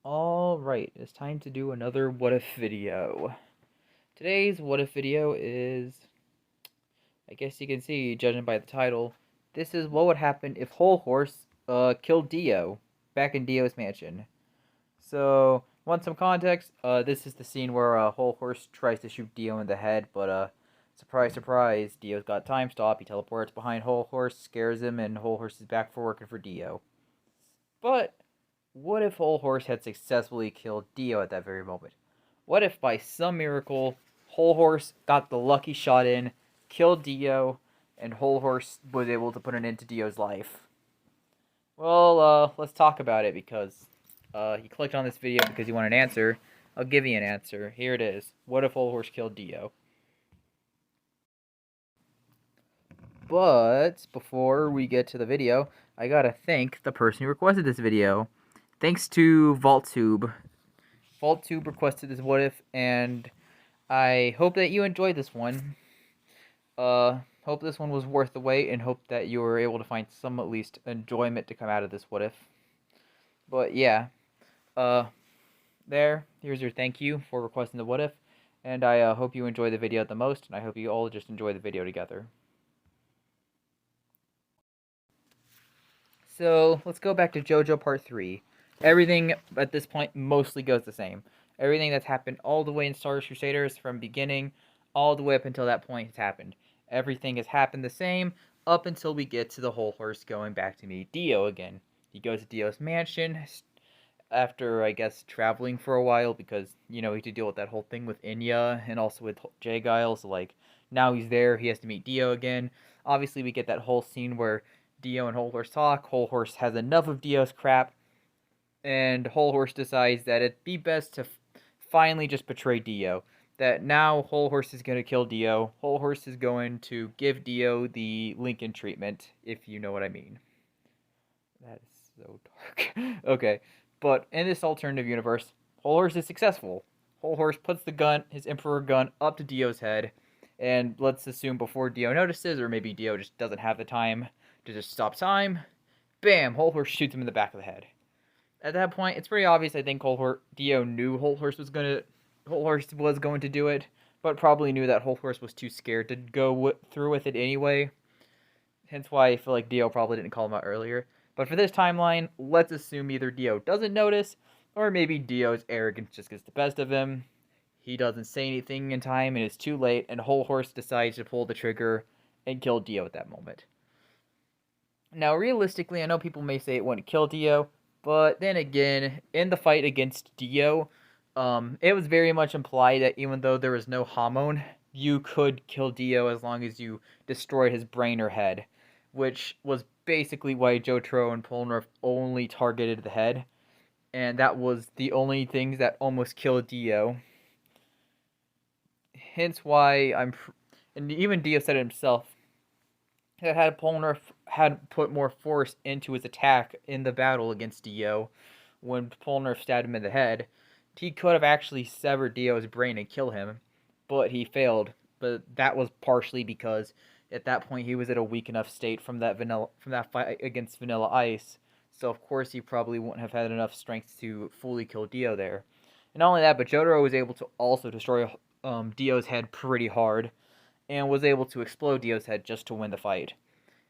Alright, it's time to do another what if video. Today's what if video is, I guess you can see, judging by the title, this is what would happen if Hol Horse killed Dio back in Dio's mansion. So, want some context? This is the scene where Hol Horse tries to shoot Dio in the head, but surprise, surprise, Dio's got time stop. He teleports behind Hol Horse, scares him, and Hol Horse is back for working for Dio. But what if Hol Horse had successfully killed Dio at that very moment? What if by some miracle Hol Horse got the lucky shot in, killed Dio, and Hol Horse was able to put an end to Dio's life? Well, let's talk about it because you clicked on this video because you want an answer. I'll give you an answer. Here it is. What if Hol Horse killed Dio? But before we get to the video, I gotta thank the person who requested this video. Thanks to VaultTube. VaultTube requested this what if, and I hope that you enjoyed this one. Hope this one was worth the wait, and hope that you were able to find some at least enjoyment to come out of this what if. But yeah, here's your thank you for requesting the what if, and I hope you enjoy the video the most, and I hope you all just enjoy the video together. So let's go back to JoJo Part 3. Everything at this point mostly goes the same. Everything that's happened all the way in Star Wars Crusaders from beginning all the way up until that point has happened. Everything has happened the same up until we get to the Hol Horse going back to meet Dio again. He goes to Dio's mansion after, I guess, traveling for a while because, you know, he had to deal with that whole thing with Inya and also with J-Guile. So, like, now he's there. He has to meet Dio again. Obviously, we get that whole scene where Dio and Hol Horse talk. Hol Horse has enough of Dio's crap, and Hol Horse decides that it'd be best to finally just betray Dio. That now Hol Horse is going to kill Dio. Hol Horse is going to give Dio the Lincoln treatment, if you know what I mean. That is so dark. Okay, but in this alternative universe, Hol Horse is successful. Hol Horse puts the gun, his Emperor gun, up to Dio's head, and let's assume before Dio notices, or maybe Dio just doesn't have the time to just stop time, bam, Hol Horse shoots him in the back of the head. At that point, it's pretty obvious. I think Dio knew Hol Horse was going to do it, but probably knew that Hol Horse was too scared to go through with it anyway. Hence why I feel like Dio probably didn't call him out earlier. But for this timeline, let's assume either Dio doesn't notice, or maybe Dio's arrogance just gets the best of him. He doesn't say anything in time, and it's too late, and Hol Horse decides to pull the trigger and kill Dio at that moment. Now, realistically, I know people may say it wouldn't kill Dio, but then again, in the fight against Dio, it was very much implied that even though there was no Hamon, you could kill Dio as long as you destroyed his brain or head, which was basically why Jotaro and Polnareff only targeted the head, and that was the only things that almost killed Dio. Hence why and even Dio said it himself, that had Polnareff had put more force into his attack in the battle against Dio, when Polnareff stabbed him in the head, he could have actually severed Dio's brain and kill him, but he failed. But that was partially because at that point he was at a weak enough state from that fight against Vanilla Ice. So of course he probably wouldn't have had enough strength to fully kill Dio there. And not only that, but Jotaro was able to also destroy Dio's head pretty hard, and was able to explode Dio's head just to win the fight.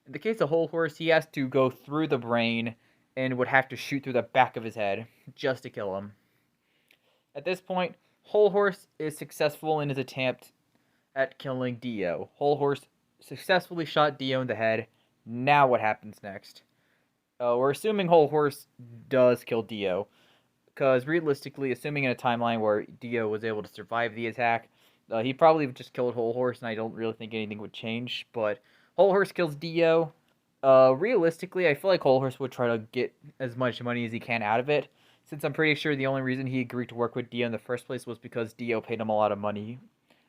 In the case of Hol Horse, he has to go through the brain and would have to shoot through the back of his head just to kill him. At this point, Hol Horse is successful in his attempt at killing Dio. Hol Horse successfully shot Dio in the head. Now what happens next? We're assuming Hol Horse does kill Dio, because realistically, assuming in a timeline where Dio was able to survive the attack, he probably just killed Hol Horse, and I don't really think anything would change. But Hol Horse kills Dio. Realistically, I feel like Hol Horse would try to get as much money as he can out of it, since I'm pretty sure the only reason he agreed to work with Dio in the first place was because Dio paid him a lot of money.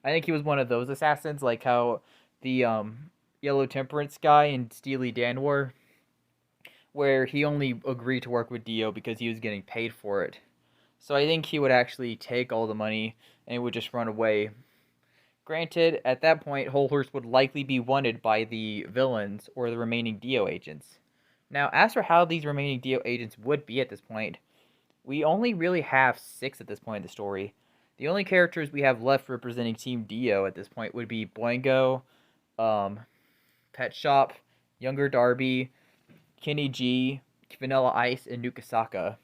I think he was one of those assassins, like how the Yellow Temperance guy in Steely Dan were, where he only agreed to work with Dio because he was getting paid for it. So I think he would actually take all the money and would just run away. Granted, at that point, Hol Horse would likely be wanted by the villains or the remaining Dio agents. Now, as for how these remaining Dio agents would be at this point, We only really have 6 at this point in the story. The only characters we have left representing Team Dio at this point would be Boingo, um, Pet Shop, Younger Darby, Kenny G, Vanilla Ice, and Nukasaka.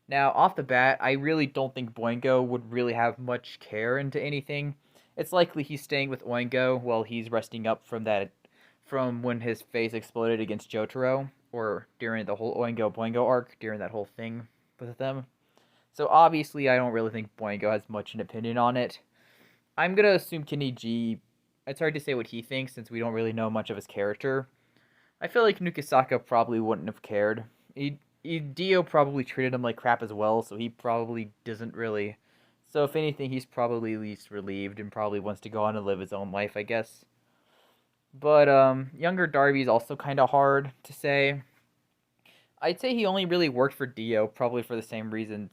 Now, off the bat, I really don't think Boingo would really have much care into anything. It's likely he's staying with Oingo while he's resting up from when his face exploded against Jotaro, or during the whole Oingo Boingo arc, during that whole thing with them. So obviously, I don't really think Boingo has much an opinion on it. I'm gonna assume Kenny G. It's hard to say what he thinks since we don't really know much of his character. I feel like Nukasaka probably wouldn't have cared. Dio probably treated him like crap as well, so he probably doesn't really. So if anything, he's probably least relieved and probably wants to go on and live his own life, I guess. But younger Darby's also kind of hard to say. I'd say he only really worked for Dio, probably for the same reasons.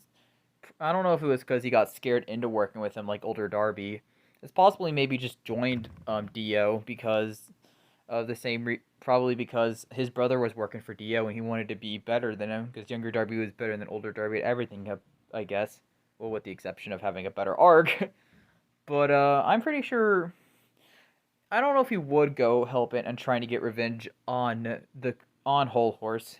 I don't know if it was because he got scared into working with him like older Darby. It's possible he maybe just joined Dio because of the same probably because his brother was working for Dio and he wanted to be better than him because younger Darby was better than older Darby at everything, I guess. Well, with the exception of having a better arc. But I'm pretty sure. I don't know if he would go help it and trying to get revenge on Hol Horse.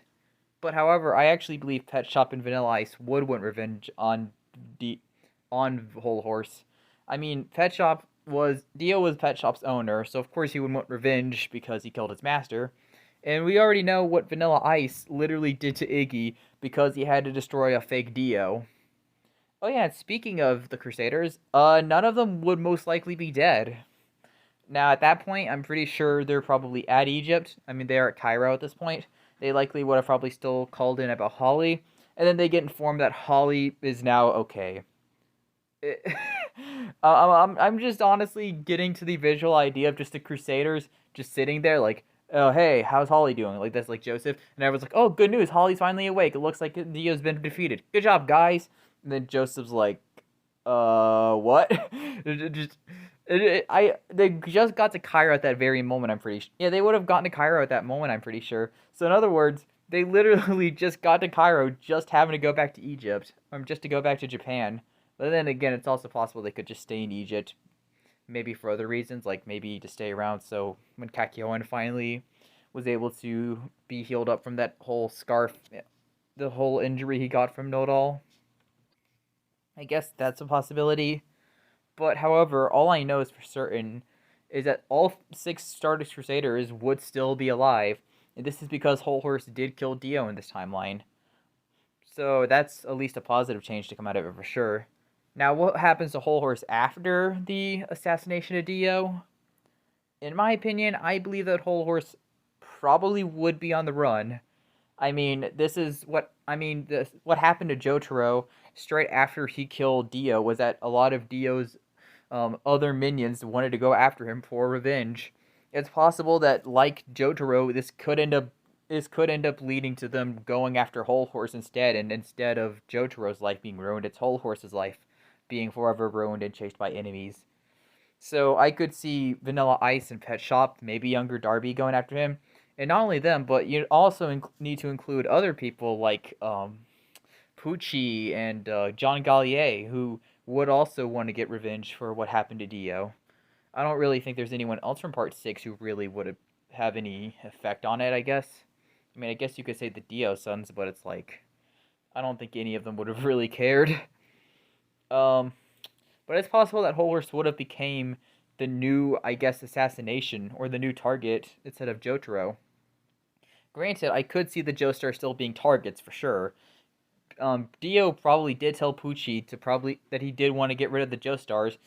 But however, I actually believe Pet Shop and Vanilla Ice would want revenge on Hol Horse. I mean, Dio was Pet Shop's owner, so of course he would want revenge because he killed his master. And we already know what Vanilla Ice literally did to Iggy because he had to destroy a fake Dio. Oh yeah, speaking of the Crusaders, none of them would most likely be dead. Now at that point, I'm pretty sure they're probably at Egypt. I mean, they are at Cairo at this point. They likely would have probably still called in about Holly, and then they get informed that Holly is now okay. I'm just honestly getting to the visual idea of just the Crusaders just sitting there like, oh hey, how's Holly doing? Like that's like Joseph, and everyone's like, oh good news, Holly's finally awake. It looks like Dio's been defeated. Good job, guys. And then Joseph's like, what? just they just got to Cairo at that very moment. I'm pretty sure. Yeah, they would have gotten to Cairo at that moment. I'm pretty sure. So in other words, they literally just got to Cairo, just having to go back to Egypt, or just to go back to Japan. But then again, it's also possible they could just stay in Egypt, maybe for other reasons, like maybe to stay around. So when Kakyoin finally was able to be healed up from that whole scarf, the whole injury he got from Nodal, I guess that's a possibility. But however, all I know is for certain is that all 6 Stardust Crusaders would still be alive, and this is because Hol Horse did kill Dio in this timeline. So that's at least a positive change to come out of it for sure. Now, what happens to Hol Horse after the assassination of Dio? In my opinion, I believe that Hol Horse probably would be on the run. I mean, what happened to Jotaro straight after he killed Dio was that a lot of Dio's other minions wanted to go after him for revenge. It's possible that, like Jotaro, this could end up leading to them going after Hol Horse instead, and instead of Jotaro's life being ruined, it's Hol Horse's life being forever ruined and chased by enemies. So I could see Vanilla Ice and Pet Shop, maybe younger Darby going after him, and not only them, but you also need to include other people like Pucci and John Gallier, who would also want to get revenge for what happened to Dio. I don't really think there's anyone else from Part 6 who really would have any effect on it, I guess. I mean, I guess you could say the Dio sons, but it's like, I don't think any of them would have really cared. But it's possible that Hol Horse would have became the new, I guess, assassination, or the new target, instead of Jotaro. Granted, I could see the Joestar still being targets, for sure. Dio probably did tell Pucci that he did want to get rid of the Joestars,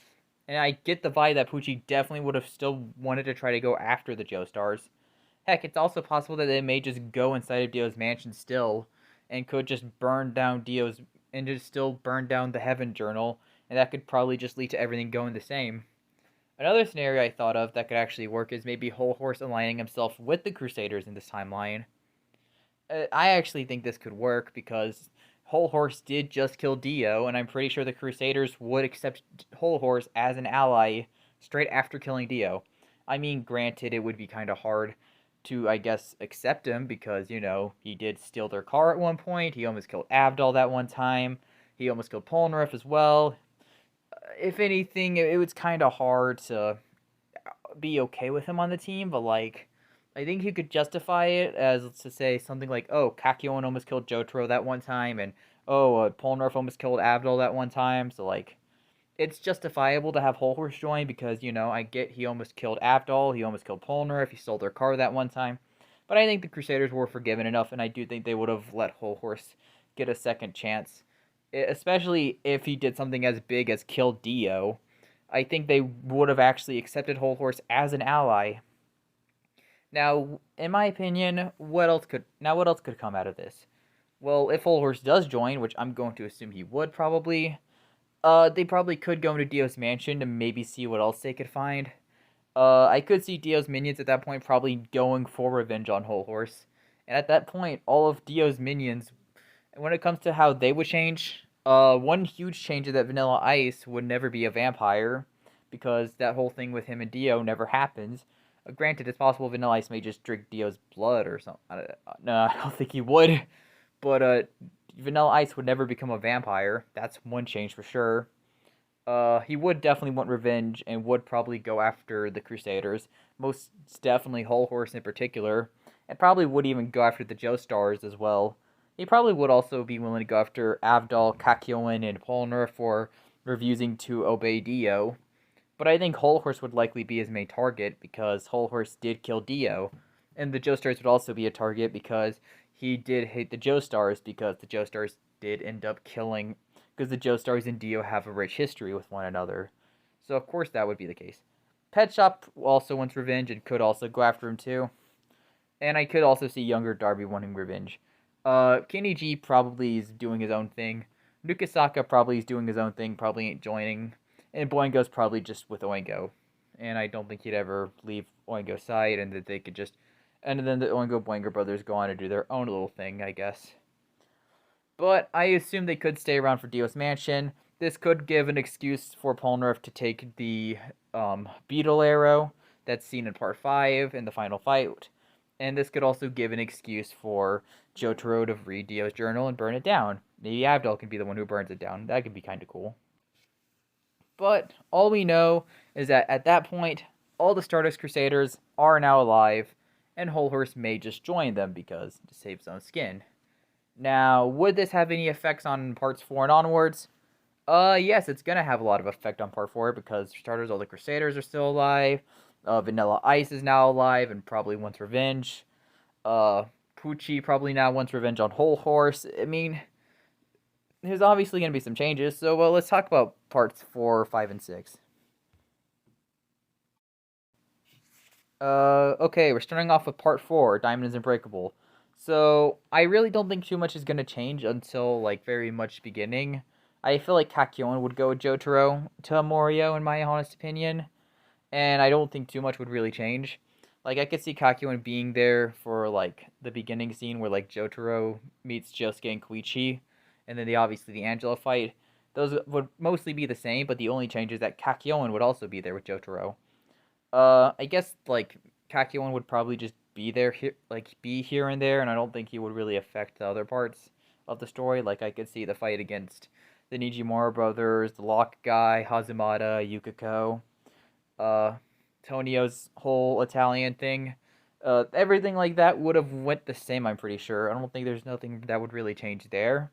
and I get the vibe that Pucci definitely would have still wanted to try to go after the Joestars. Heck, it's also possible that they may just go inside of Dio's mansion still, and could just still burn down the Heaven Journal, and that could probably just lead to everything going the same. Another scenario I thought of that could actually work is maybe Hol Horse aligning himself with the Crusaders in this timeline. I actually think this could work because Hol Horse did just kill Dio, and I'm pretty sure the Crusaders would accept Hol Horse as an ally straight after killing Dio. I mean, granted, it would be kind of hard. to, I guess, accept him because, you know, he did steal their car at one point. He almost killed Abdal that one time. He almost killed Polnareff as well. If anything, it was kind of hard to be okay with him on the team, but like, I think you could justify it as to say something like, "Oh, Kakyoin almost killed Jotaro that one time," and "Oh, Polnareff almost killed Abdul that one time." So like, it's justifiable to have Hol Horse join because you know I get he almost killed Abdul, he almost killed Polnareff, he stole their car that one time, but I think the Crusaders were forgiven enough, and I do think they would have let Hol Horse get a second chance, especially if he did something as big as kill Dio. I think they would have actually accepted Hol Horse as an ally. Now, in my opinion, what else could come out of this? Well, if Hol Horse does join, which I'm going to assume he would probably, they probably could go into Dio's mansion to maybe see what else they could find. I could see Dio's minions at that point probably going for revenge on Hol Horse, and at that point, all of Dio's minions, when it comes to how they would change, one huge change is that Vanilla Ice would never be a vampire, because that whole thing with him and Dio never happens. Granted, it's possible Vanilla Ice may just drink Dio's blood or something. No, I don't think he would. But Vanilla Ice would never become a vampire. That's one change for sure. He would definitely want revenge and would probably go after the Crusaders. Most definitely Hol Horse in particular. And probably would even go after the Joestars as well. He probably would also be willing to go after Avdol, Kakyoin, and Polnareff for refusing to obey Dio. But I think Hol Horse would likely be his main target because Hol Horse did kill Dio. And the Joestars would also be a target because he did hate the Joestars because the Joestars did end up killing, because the Joestars and Dio have a rich history with one another. So of course that would be the case. Pet Shop also wants revenge and could also go after him too. And I could also see younger Darby wanting revenge. Kenny G probably is doing his own thing. Nukasaka probably is doing his own thing, probably ain't joining. And Boingo's probably just with Oingo. And I don't think he'd ever leave Oingo's side, and that they could just... And then the Oingo Boingo brothers go on to do their own little thing, I guess. But I assume they could stay around for Dio's mansion. This could give an excuse for Polnareff to take the beetle arrow that's seen in part 5 in the final fight. And this could also give an excuse for Jotaro to read Dio's journal and burn it down. Maybe Abdul can be the one who burns it down. That could be kind of cool. But all we know is that at that point, all the Stardust Crusaders are now alive, and Hol Horse may just join them because to save his own skin. Now, would this have any effects on parts 4 and onwards? Yes, it's gonna have a lot of effect on part 4 because for starters, all the Crusaders are still alive. Vanilla Ice is now alive and probably wants revenge. Pucci probably now wants revenge on Hol Horse. I mean, there's obviously going to be some changes, so let's talk about parts 4, 5, and 6. Okay, we're starting off with part 4, Diamond is Unbreakable. So, I really don't think too much is going to change until, like, very much beginning. I feel like Kakyoin would go with Jotaro to Morio, in my honest opinion. And I don't think too much would really change. Like, I could see Kakyoin being there for, like, the beginning scene where, like, Jotaro meets Josuke and Koichi. And then obviously the Angela fight. Those would mostly be the same, but the only change is that Kakyoin would also be there with Jotaro. I guess, like, Kakyoin would probably just be there, be here and there, and I don't think he would really affect the other parts of the story. Like, I could see the fight against the Nijimura brothers, the Lock guy, Hazumata, Yukiko, Tonio's whole Italian thing. Everything like that would have went the same, I'm pretty sure. I don't think there's nothing that would really change there.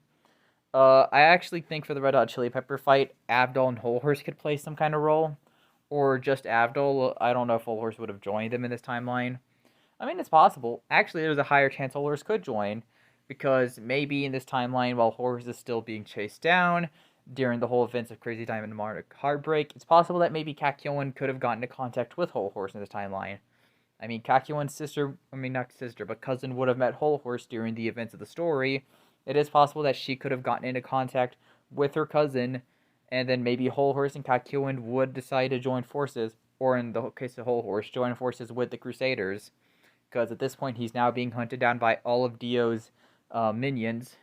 I actually think for the Red Hot Chili Pepper fight, Abdul and Hol Horse could play some kind of role. Or just Abdul. I don't know if Hol Horse would have joined them in this timeline. I mean, it's possible. Actually, there's a higher chance Hol Horse could join. Because maybe in this timeline, while Hol Horse is still being chased down during the whole events of Crazy Diamond and Martic Heartbreak, it's possible that maybe Kakyoin could have gotten into contact with Hol Horse in this timeline. I mean, Kakyoin's sister, not sister, but cousin would have met Hol Horse during the events of the story. It is possible that she could have gotten into contact with her cousin, and then maybe Hol Horse and Kakyoin would decide to join forces, or in the case of Hol Horse, join forces with the Crusaders, because at this point he's now being hunted down by all of Dio's minions.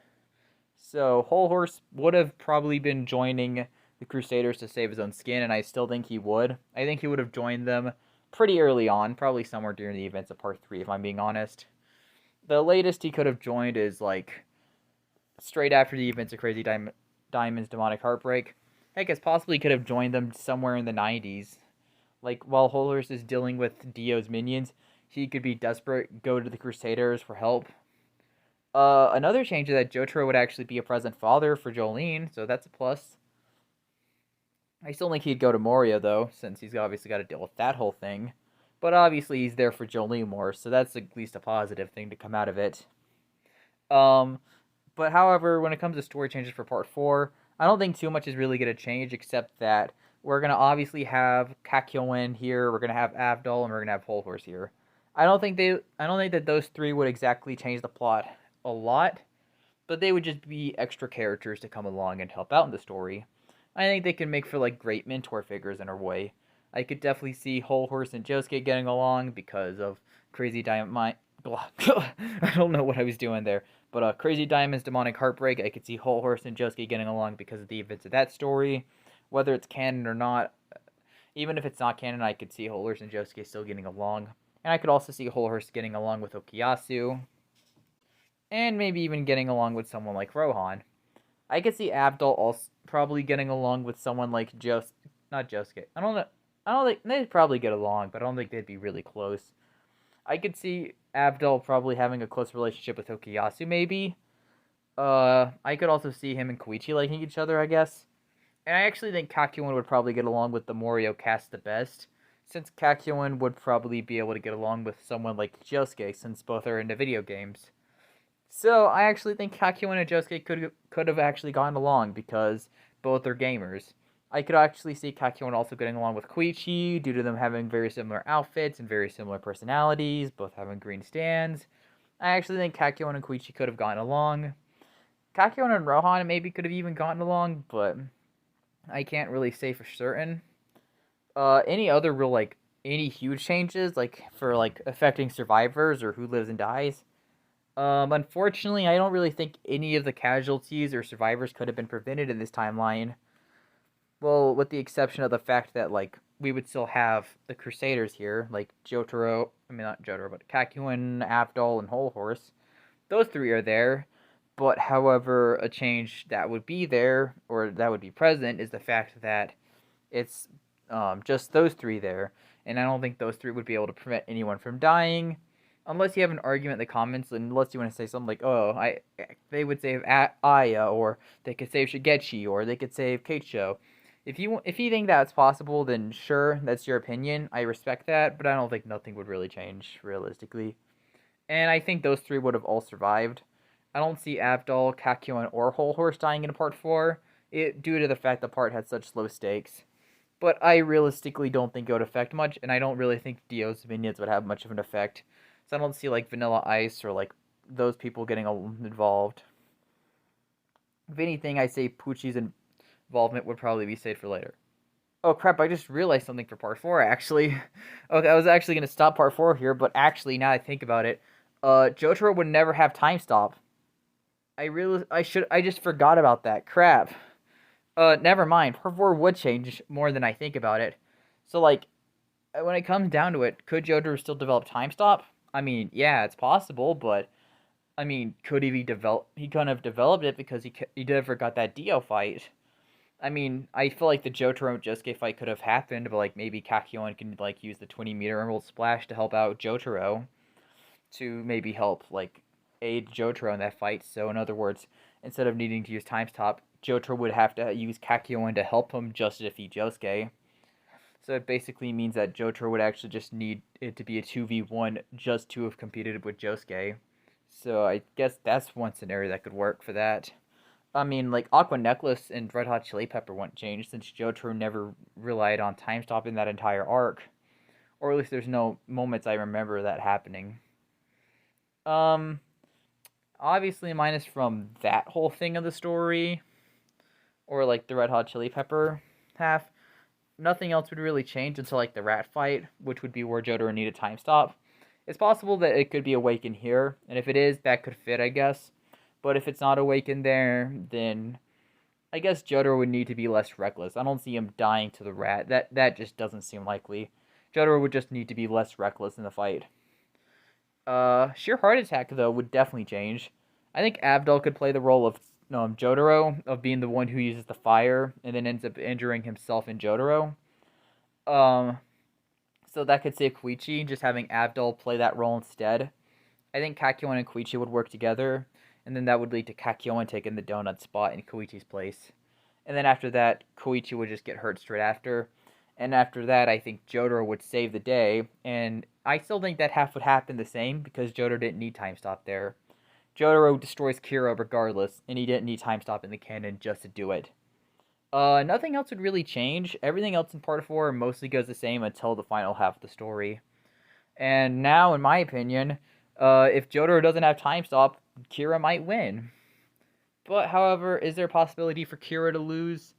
So Hol Horse would have probably been joining the Crusaders to save his own skin, and I still think he would. I think he would have joined them pretty early on, probably somewhere during the events of Part 3, if I'm being honest. The latest he could have joined is, like, straight after the events of Diamond's Demonic Heartbreak. Heck, it's possibly he could have joined them somewhere in the 90s. Like, while Hol Horse is dealing with Dio's minions, he could be desperate, go to the Crusaders for help. Another change is that Jotaro would actually be a present father for Jolene, so that's a plus. I still think he'd go to Moria, though, since he's obviously got to deal with that whole thing. But obviously he's there for Jolene more, so that's at least a positive thing to come out of it. But however, when it comes to story changes for Part 4, I don't think too much is really going to change, except that we're going to obviously have Kakyoin here, we're going to have Avdol, and we're going to have Hol Horse here. I don't think that those three would exactly change the plot a lot, but they would just be extra characters to come along and help out in the story. I think they can make for, like, great mentor figures in a way. I could definitely see Hol Horse and Josuke getting along because of Crazy Diamond. I don't know what I was doing there, but Crazy Diamond's Demonic Heartbreak. I could see Hol Horse and Josuke getting along because of the events of that story, whether it's canon or not. Even if it's not canon, I could see Hol Horse and Josuke still getting along, and I could also see Hol Horse getting along with Okuyasu, and maybe even getting along with someone like Rohan. I could see Avdol also probably getting along with someone like not Josuke. I don't think they'd probably get along, but I don't think they'd be really close. I could see Avdol probably having a close relationship with Okuyasu, maybe. I could also see him and Koichi liking each other, I guess. And I actually think Kakyoin would probably get along with the Morio cast the best, since Kakyoin would probably be able to get along with someone like Josuke, since both are into video games. So I actually think Kakyoin and Josuke could have actually gotten along because both are gamers. I could actually see Kakyoin also getting along with Koichi due to them having very similar outfits and very similar personalities, both having green stands. I actually think Kakyoin and Koichi could have gotten along. Kakyoin and Rohan maybe could have even gotten along, but I can't really say for certain. Any other real, like, any huge changes, like, for, like, affecting survivors or who lives and dies? Unfortunately, I don't really think any of the casualties or survivors could have been prevented in this timeline. Well, with the exception of the fact that, like, we would still have the Crusaders here, like not Jotaro, but Kakyoin, Avdol, and Hol Horse. Those three are there, but however, a change that would be there, or that would be present, is the fact that it's just those three there, and I don't think those three would be able to prevent anyone from dying, unless you have an argument in the comments, unless you want to say something like, oh, they would save Aya, or they could save Shigechi, or they could save Keicho. If you think that's possible, then sure, that's your opinion. I respect that, but I don't think nothing would really change, realistically. And I think those three would have all survived. I don't see Avdol, Kakyoin, or Hol Horse dying in Part 4, due to the fact the part had such low stakes. But I realistically don't think it would affect much, and I don't really think Dio's minions would have much of an effect. So I don't see, like, Vanilla Ice or, like, those people getting involved. If anything, I say Pucci's involvement would probably be saved for later. Oh crap, I just realized something for Part 4, actually. Okay, I was actually going to stop Part 4 here, but actually, now I think about it, Jotaro would never have time stop. I just forgot about that. Crap. Never mind. Part 4 would change more than I think about it. So, like, when it comes down to it, could Jotaro still develop time stop? I mean, yeah, it's possible, but I mean, could he he couldn't have developed it because he never got that Dio fight. I mean, I feel like the Jotaro and Josuke fight could have happened, but, like, maybe Kakyoin can, like, use the 20-meter Emerald Splash to help out Jotaro, to maybe help, like, aid Jotaro in that fight. So, in other words, instead of needing to use time stop, Jotaro would have to use Kakyoin to help him just to defeat Josuke. So it basically means that Jotaro would actually just need it to be a 2v1 just to have competed with Josuke. So I guess that's one scenario that could work for that. I mean, like, Aqua Necklace and Red Hot Chili Pepper wouldn't change since Jotaro never relied on time stop in that entire arc. Or at least there's no moments I remember that happening. Obviously minus from that whole thing of the story, or, like, the Red Hot Chili Pepper half, nothing else would really change until, like, the rat fight, which would be where Jotaro needed time stop. It's possible that it could be awakened here, and if it is, that could fit, I guess. But if it's not awakened there, then I guess Jotaro would need to be less reckless. I don't see him dying to the rat. That just doesn't seem likely. Jotaro would just need to be less reckless in the fight. Sheer heart attack though would definitely change. I think Abdul could play the role of Jotaro, of being the one who uses the fire and then ends up injuring himself and Jotaro. Um, so that could save Koichi, just having Abdul play that role instead. I think Kakyoin and Koichi would work together, and then that would lead to Kakyoin taking the donut spot in Koichi's place. And then after that, Koichi would just get hurt straight after. And after that, I think Jotaro would save the day, and I still think that half would happen the same because Jotaro didn't need time stop there. Jotaro destroys Kira regardless, and he didn't need time stop in the canon just to do it. Nothing else would really change. Everything else in Part 4 mostly goes the same until the final half of the story. And now, in my opinion, if Jotaro doesn't have time stop, Kira might win. But, however, is there a possibility for Kira to lose?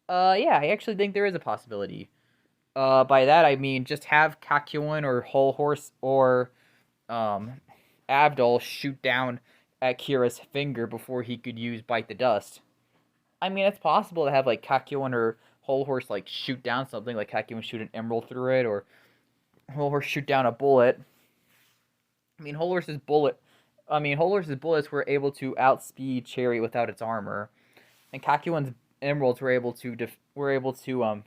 Yeah, I actually think there is a possibility. By that I mean just have Kakyoin or Hol Horse or Abdul shoot down at Kira's finger before he could use Bite the Dust. I mean, it's possible to have like Kakyoin or Hol Horse like shoot down something, like Kakyoin shoot an emerald through it, or Hol Horse shoot down a bullet. I mean, Hol Horse's bullets were able to outspeed Cherry without its armor, and Kakyoin's emeralds were able to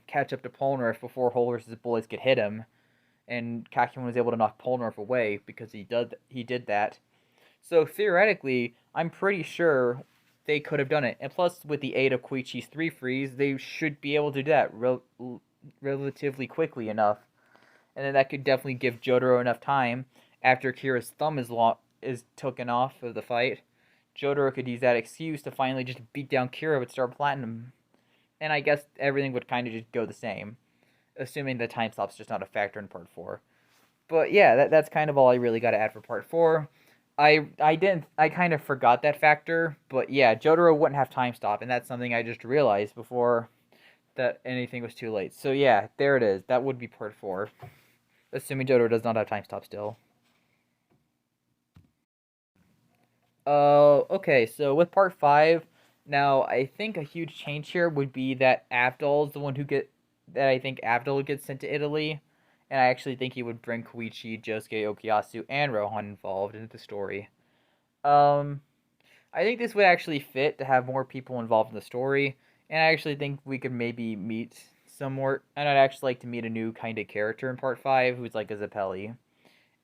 catch up to Polnareff before Hol Horse's bullets could hit him, and Kakyoin was able to knock Polnareff away because he did that. So theoretically, I'm pretty sure they could have done it. And plus, with the aid of Koichi's 3 freeze, they should be able to do that relatively quickly enough. And then that could definitely give Jotaro enough time after Kira's thumb is taken off of the fight. Jotaro could use that excuse to finally just beat down Kira with Star Platinum. And I guess everything would kind of just go the same, assuming the time stop's just not a factor in Part 4. But yeah, that's kind of all I really got to add for Part 4. I kind of forgot that factor, but yeah, Jotaro wouldn't have time stop, and that's something I just realized before that anything was too late. So yeah, there it is. That would be Part 4, assuming Jotaro does not have time stop still. Okay, so with Part 5, now I think a huge change here would be that Abdul is the one I think Abdul gets sent to Italy. And I actually think he would bring Koichi, Josuke, Okuyasu, and Rohan involved into the story. I think this would actually fit to have more people involved in the story, and I actually think we could maybe meet some more. And I'd actually like to meet a new kind of character in Part 5 who's like a Zeppeli.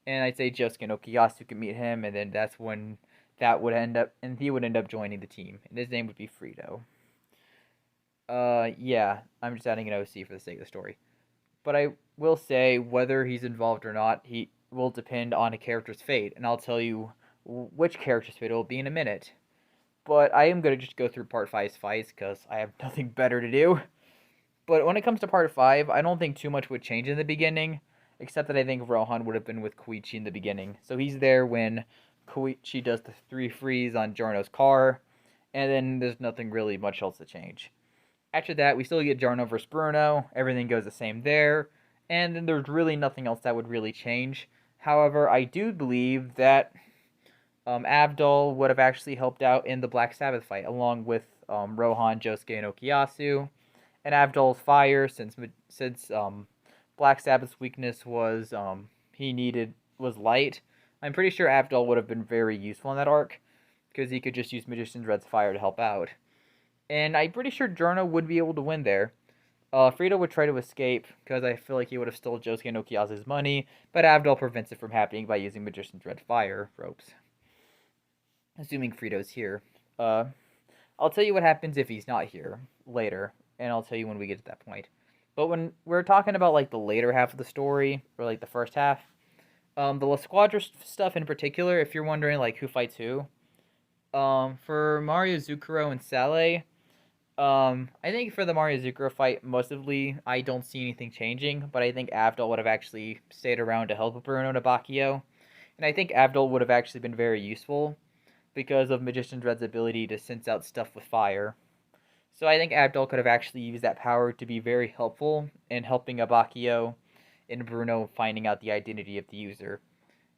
And I'd say Josuke and Okuyasu could meet him, and then that's when he would end up joining the team, and his name would be Frito. Yeah, I'm just adding an OC for the sake of the story. But I will say whether he's involved or not, he will depend on a character's fate, and I'll tell you which character's fate it will be in a minute. But I am going to just go through Part 5's fights, because I have nothing better to do. But when it comes to Part 5, I don't think too much would change in the beginning, except that I think Rohan would have been with Koichi in the beginning. So he's there when Koichi does the 3 freeze on Giorno's car, and then there's nothing really much else to change. After that, we still get Giorno vs. Bruno. Everything goes the same there. And then there's really nothing else that would really change. However, I do believe that Abdul would have actually helped out in the Black Sabbath fight, along with Rohan, Josuke, and Okuyasu. And Abdul's fire, since Black Sabbath's weakness was was light. I'm pretty sure Abdul would have been very useful in that arc, because he could just use Magician's Red's fire to help out. And I'm pretty sure Giorno would be able to win there. Frito would try to escape, because I feel like he would have stolen Josuke and Okuyasu's money, but Abdul prevents it from happening by using Magician's Red Fire ropes. Assuming Frito's here. I'll tell you what happens if he's not here later, and I'll tell you when we get to that point. But when we're talking about like the later half of the story, or like the first half, the La Squadra stuff in particular, if you're wondering like who fights who, for Mario, Zucchero, and Sale, I think for the Mario Zucchero fight, mostly I don't see anything changing, but I think Abdul would have actually stayed around to help Bruno and Abakio, and I think Abdul would have actually been very useful because of Magician's Red's ability to sense out stuff with fire. So I think Abdul could have actually used that power to be very helpful in helping Abakio and Bruno finding out the identity of the user.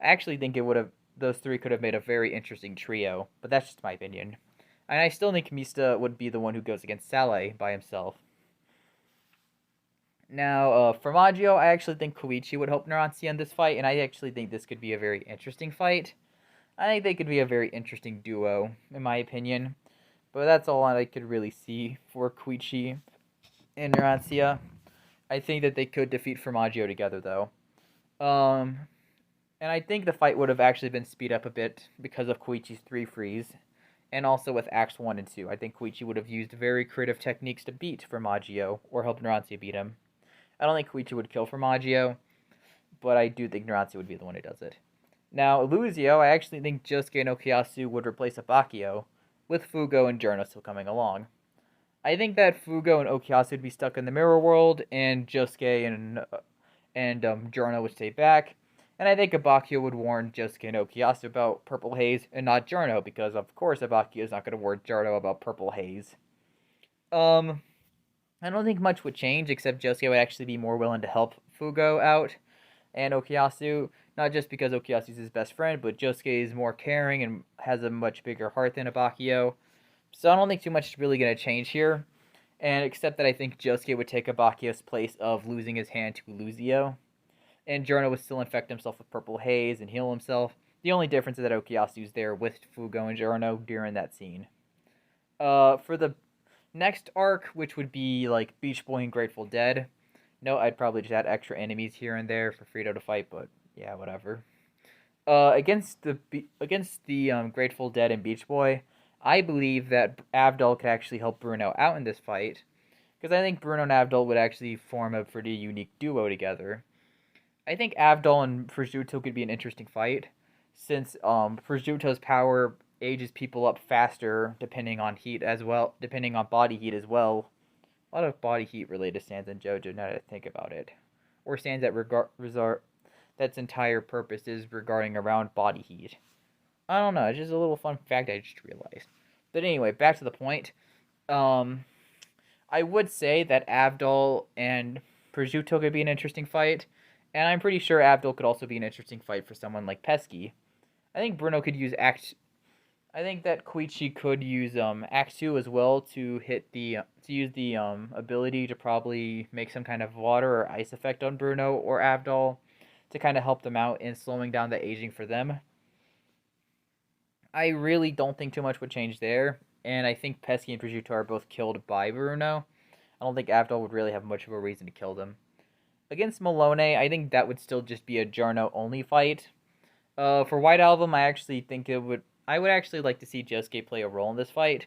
I actually think those three could have made a very interesting trio, but that's just my opinion. And I still think Mista would be the one who goes against Sale by himself. Now, Formaggio, I actually think Koichi would help Narantia in this fight, and I actually think this could be a very interesting fight. I think they could be a very interesting duo, in my opinion. But that's all I could really see for Koichi and Narantia. I think that they could defeat Formaggio together, though. Um, and I think the fight would have actually been speed up a bit because of Koichi's 3 freeze, and also with Acts 1 and 2. I think Koichi would have used very creative techniques to beat Formaggio, or help Narantia beat him. I don't think Koichi would kill Formaggio, but I do think Narantia would be the one who does it. Now, Illusio, I actually think Josuke no Kiyasu would replace Abakio, with Fugo and Giorno still coming along. I think that Fugo and Okuyasu would be stuck in the mirror world, and Josuke and Giorno would stay back. And I think Abakio would warn Josuke and Okuyasu about Purple Haze and not Giorno, because of course Abakio is not going to warn Giorno about Purple Haze. I don't think much would change, except Josuke would actually be more willing to help Fugo out and Okuyasu, not just because Okuyasu is his best friend, but Josuke is more caring and has a much bigger heart than Abakio. So I don't think too much is really going to change here, and except that I think Josuke would take Abakio's place of losing his hand to Illusio, and Giorno would still infect himself with Purple Haze and heal himself. The only difference is that Okuyasu's there with Fugo and Giorno during that scene. For the next arc, which would be like Beach Boy and Grateful Dead, no, I'd probably just add extra enemies here and there for Frito to fight, but yeah, whatever. Against the Grateful Dead and Beach Boy, I believe that Avdol could actually help Bruno out in this fight, because I think Bruno and Avdol would actually form a pretty unique duo together. I think Avdol and Prosciutto could be an interesting fight, since Prosciutto's power ages people up faster depending on heat as well, depending on body heat as well. A lot of body heat related stands in JoJo now that I think about it, or stands that that's entire purpose is regarding around body heat. I don't know. It's just a little fun fact I just realized. But anyway, back to the point. I would say that Avdol and Prosciutto could be an interesting fight, and I'm pretty sure Avdol could also be an interesting fight for someone like Pesky. I think Bruno could use Act. I think that Koichi could use Act 2 as well to use the ability to probably make some kind of water or ice effect on Bruno or Avdol to kind of help them out in slowing down the aging for them. I really don't think too much would change there, and I think Pesky and Prosciutto are both killed by Bruno. I don't think Avdol would really have much of a reason to kill them. Against Malone, I think that would still just be a Giorno only fight. For White Album, I actually think I would actually like to see Josuke play a role in this fight.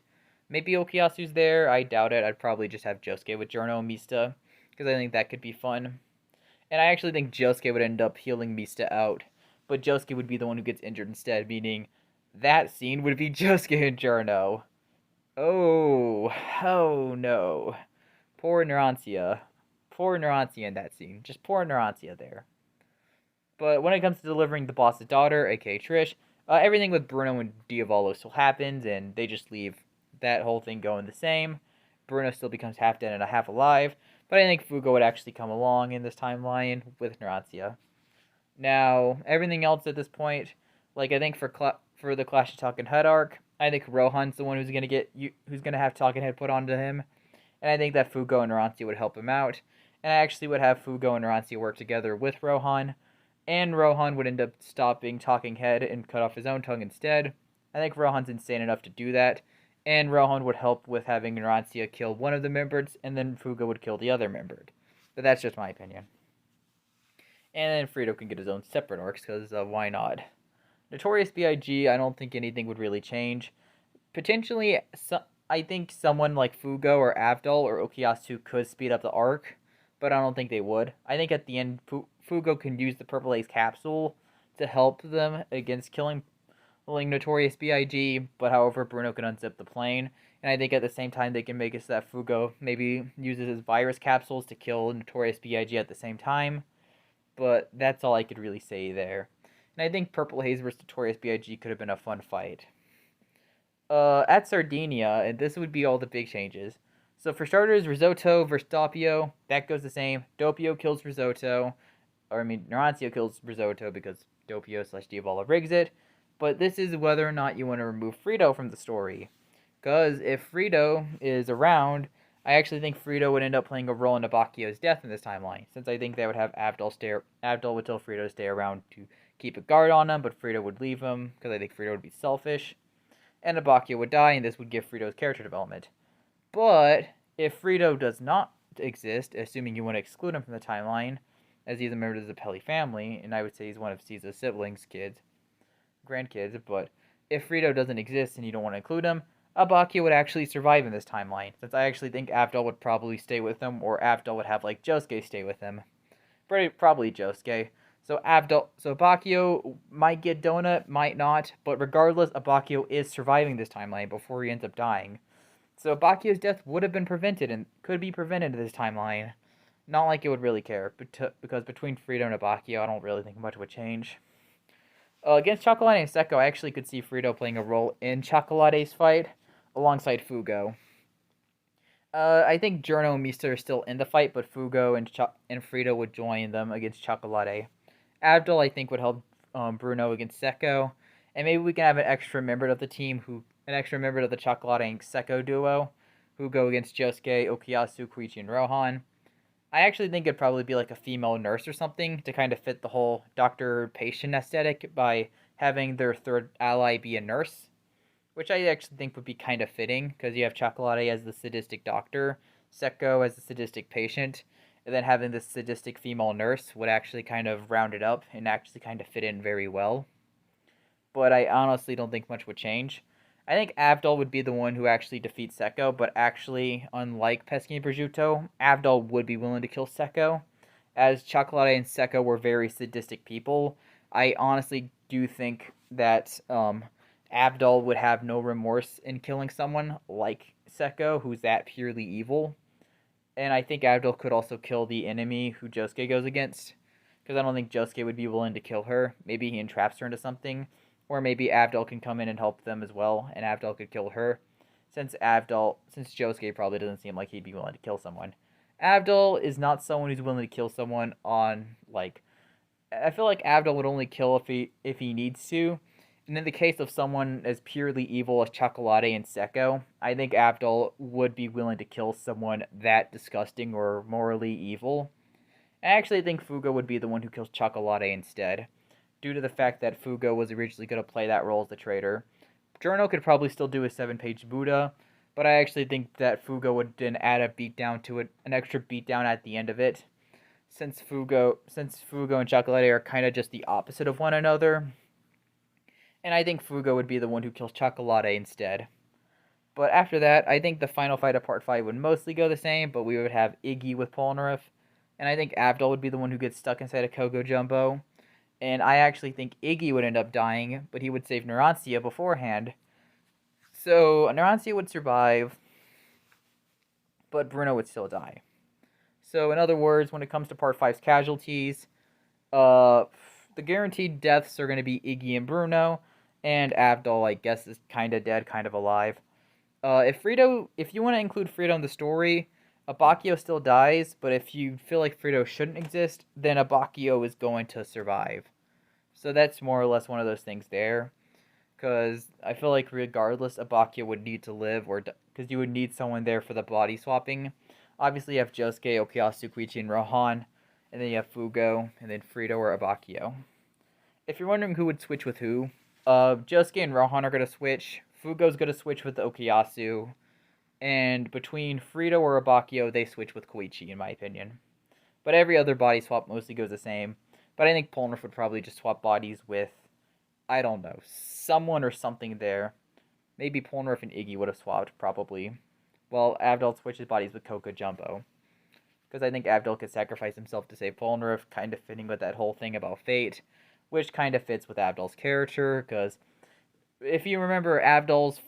Maybe Okuyasu's there. I doubt it. I'd probably just have Josuke with Giorno and Mista, because I think that could be fun. And I actually think Josuke would end up healing Mista out, but Josuke would be the one who gets injured instead, meaning that scene would be Josuke and Giorno. Oh no. Poor Narantia. Poor Narantia in that scene. Just poor Narantia there. But when it comes to delivering the boss's daughter, aka Trish, everything with Bruno and Diavolo still happens, and they just leave that whole thing going the same. Bruno still becomes half dead and a half alive, but I think Fugo would actually come along in this timeline with Narantia. Now, everything else at this point, like I think for the Clash of Talking Head arc, I think Rohan's the one who's gonna have Talking Head put onto him, and I think that Fugo and Narantia would help him out, and I actually would have Fugo and Narantia work together with Rohan, and Rohan would end up stopping Talking Head and cut off his own tongue instead. I think Rohan's insane enough to do that, and Rohan would help with having Narantia kill one of the members, and then Fugo would kill the other member. But that's just my opinion. And then Frito can get his own separate arcs, because why not? Notorious B.I.G., I don't think anything would really change. Potentially, I think someone like Fugo or Avdol or Okuyasu could speed up the arc, but I don't think they would. I think at the end, Fugo can use the Purple Haze capsule to help them against killing Notorious B.I.G., but however, Bruno can unzip the plane, and I think at the same time they can make it so that Fugo maybe uses his virus capsules to kill Notorious B.I.G. at the same time, but that's all I could really say there. And I think Purple Haze vs. Notorious B.I.G. could have been a fun fight. At Sardinia, and this would be all the big changes. So for starters, Risotto versus Doppio, that goes the same. Doppio kills Risotto, Narantia kills Risotto because Doppio/Diavola rigs it. But this is whether or not you want to remove Frito from the story. Because if Frito is around, I actually think Frito would end up playing a role in Abakio's death in this timeline, since I think they would have Abdol would tell Frito to stay around to keep a guard on him, but Frito would leave him, because I think Frito would be selfish. And Abakio would die, and this would give Frito's character development. But if Frito does not exist, assuming you want to exclude him from the timeline, as he's a member of the Zapelli family, and I would say he's one of Caesar's siblings, grandkids, but if Frito doesn't exist and you don't want to include him, Abakio would actually survive in this timeline, since I actually think Avdol would probably stay with him, or Avdol would have, like, Josuke stay with him. Probably Josuke. So Abakio might get Donut, might not, but regardless, Abakio is surviving this timeline before he ends up dying. So Abakio's death would have been prevented and could be prevented in this timeline. Not like it would really care, because between Frito and Abakio, I don't really think much would change. Against Chocolate and Sekko, I actually could see Frito playing a role in Chocolate's fight, alongside Fugo. I think Giorno and Mista are still in the fight, but Fugo and Frito would join them against Chocolate. Abdul, I think, would help Bruno against Sekko, and maybe we can have an extra member of the Chocolate and Sekko duo, who go against Josuke, Okuyasu, Koichi, and Rohan. I actually think it'd probably be like a female nurse or something to kind of fit the whole doctor-patient aesthetic by having their third ally be a nurse, which I actually think would be kind of fitting, because you have Chocolate as the sadistic doctor, Sekko as the sadistic patient, and then having this sadistic female nurse would actually kind of round it up and actually kind of fit in very well. But I honestly don't think much would change. I think Avdol would be the one who actually defeats Sekko, but actually, unlike Pesky and Prosciutto, Avdol would be willing to kill Sekko. As Chocolate and Sekko were very sadistic people, I honestly do think that Avdol would have no remorse in killing someone like Sekko, who's that purely evil. And I think Avdol could also kill the enemy who Josuke goes against, because I don't think Josuke would be willing to kill her. Maybe he entraps her into something, or maybe Avdol can come in and help them as well, and Avdol could kill her, since Josuke probably doesn't seem like he'd be willing to kill someone. Avdol is not someone who's willing to kill someone on, like, I feel like Avdol would only kill if he needs to. And in the case of someone as purely evil as Chocolate and Sekko, I think Avdol would be willing to kill someone that disgusting or morally evil. I actually think Fugo would be the one who kills Chocolate instead, due to the fact that Fugo was originally going to play that role as the traitor. Giorno could probably still do a 7-page Buddha, but I actually think that Fugo would then add a beatdown to it, an extra beatdown at the end of it, since Fugo and Chocolate are kind of just the opposite of one another. And I think Fugo would be the one who kills Chocolate instead. But after that, I think the final fight of Part 5 would mostly go the same, but we would have Iggy with Polnareff. And I think Avdol would be the one who gets stuck inside a Kogo Jumbo. And I actually think Iggy would end up dying, but he would save Narancia beforehand. So Narancia would survive, but Bruno would still die. So in other words, when it comes to Part 5's casualties, the guaranteed deaths are going to be Iggy and Bruno, and Avdol, I guess, is kind of dead, kind of alive. If you want to include Frito in the story, Abakio still dies, but if you feel like Frito shouldn't exist, then Abakio is going to survive. So that's more or less one of those things there. Because I feel like regardless, Abakio would need to live, because you would need someone there for the body swapping. Obviously, you have Josuke, Okuyasu, Koichi, and Rohan, and then you have Fugo, and then Frito or Abakio. If you're wondering who would switch with who, Josuke and Rohan are going to switch, Fugo's going to switch with Okuyasu, and between Frito or Abakio, they switch with Koichi, in my opinion. But every other body swap mostly goes the same. But I think Polnareff would probably just swap bodies with, I don't know, someone or something there. Maybe Polnareff and Iggy would have swapped, probably. Well, Avdol switches bodies with Coco Jumbo. Because I think Avdol could sacrifice himself to save Polnareff, kind of fitting with that whole thing about fate, which kind of fits with Avdol's character, because if you remember, Avdol's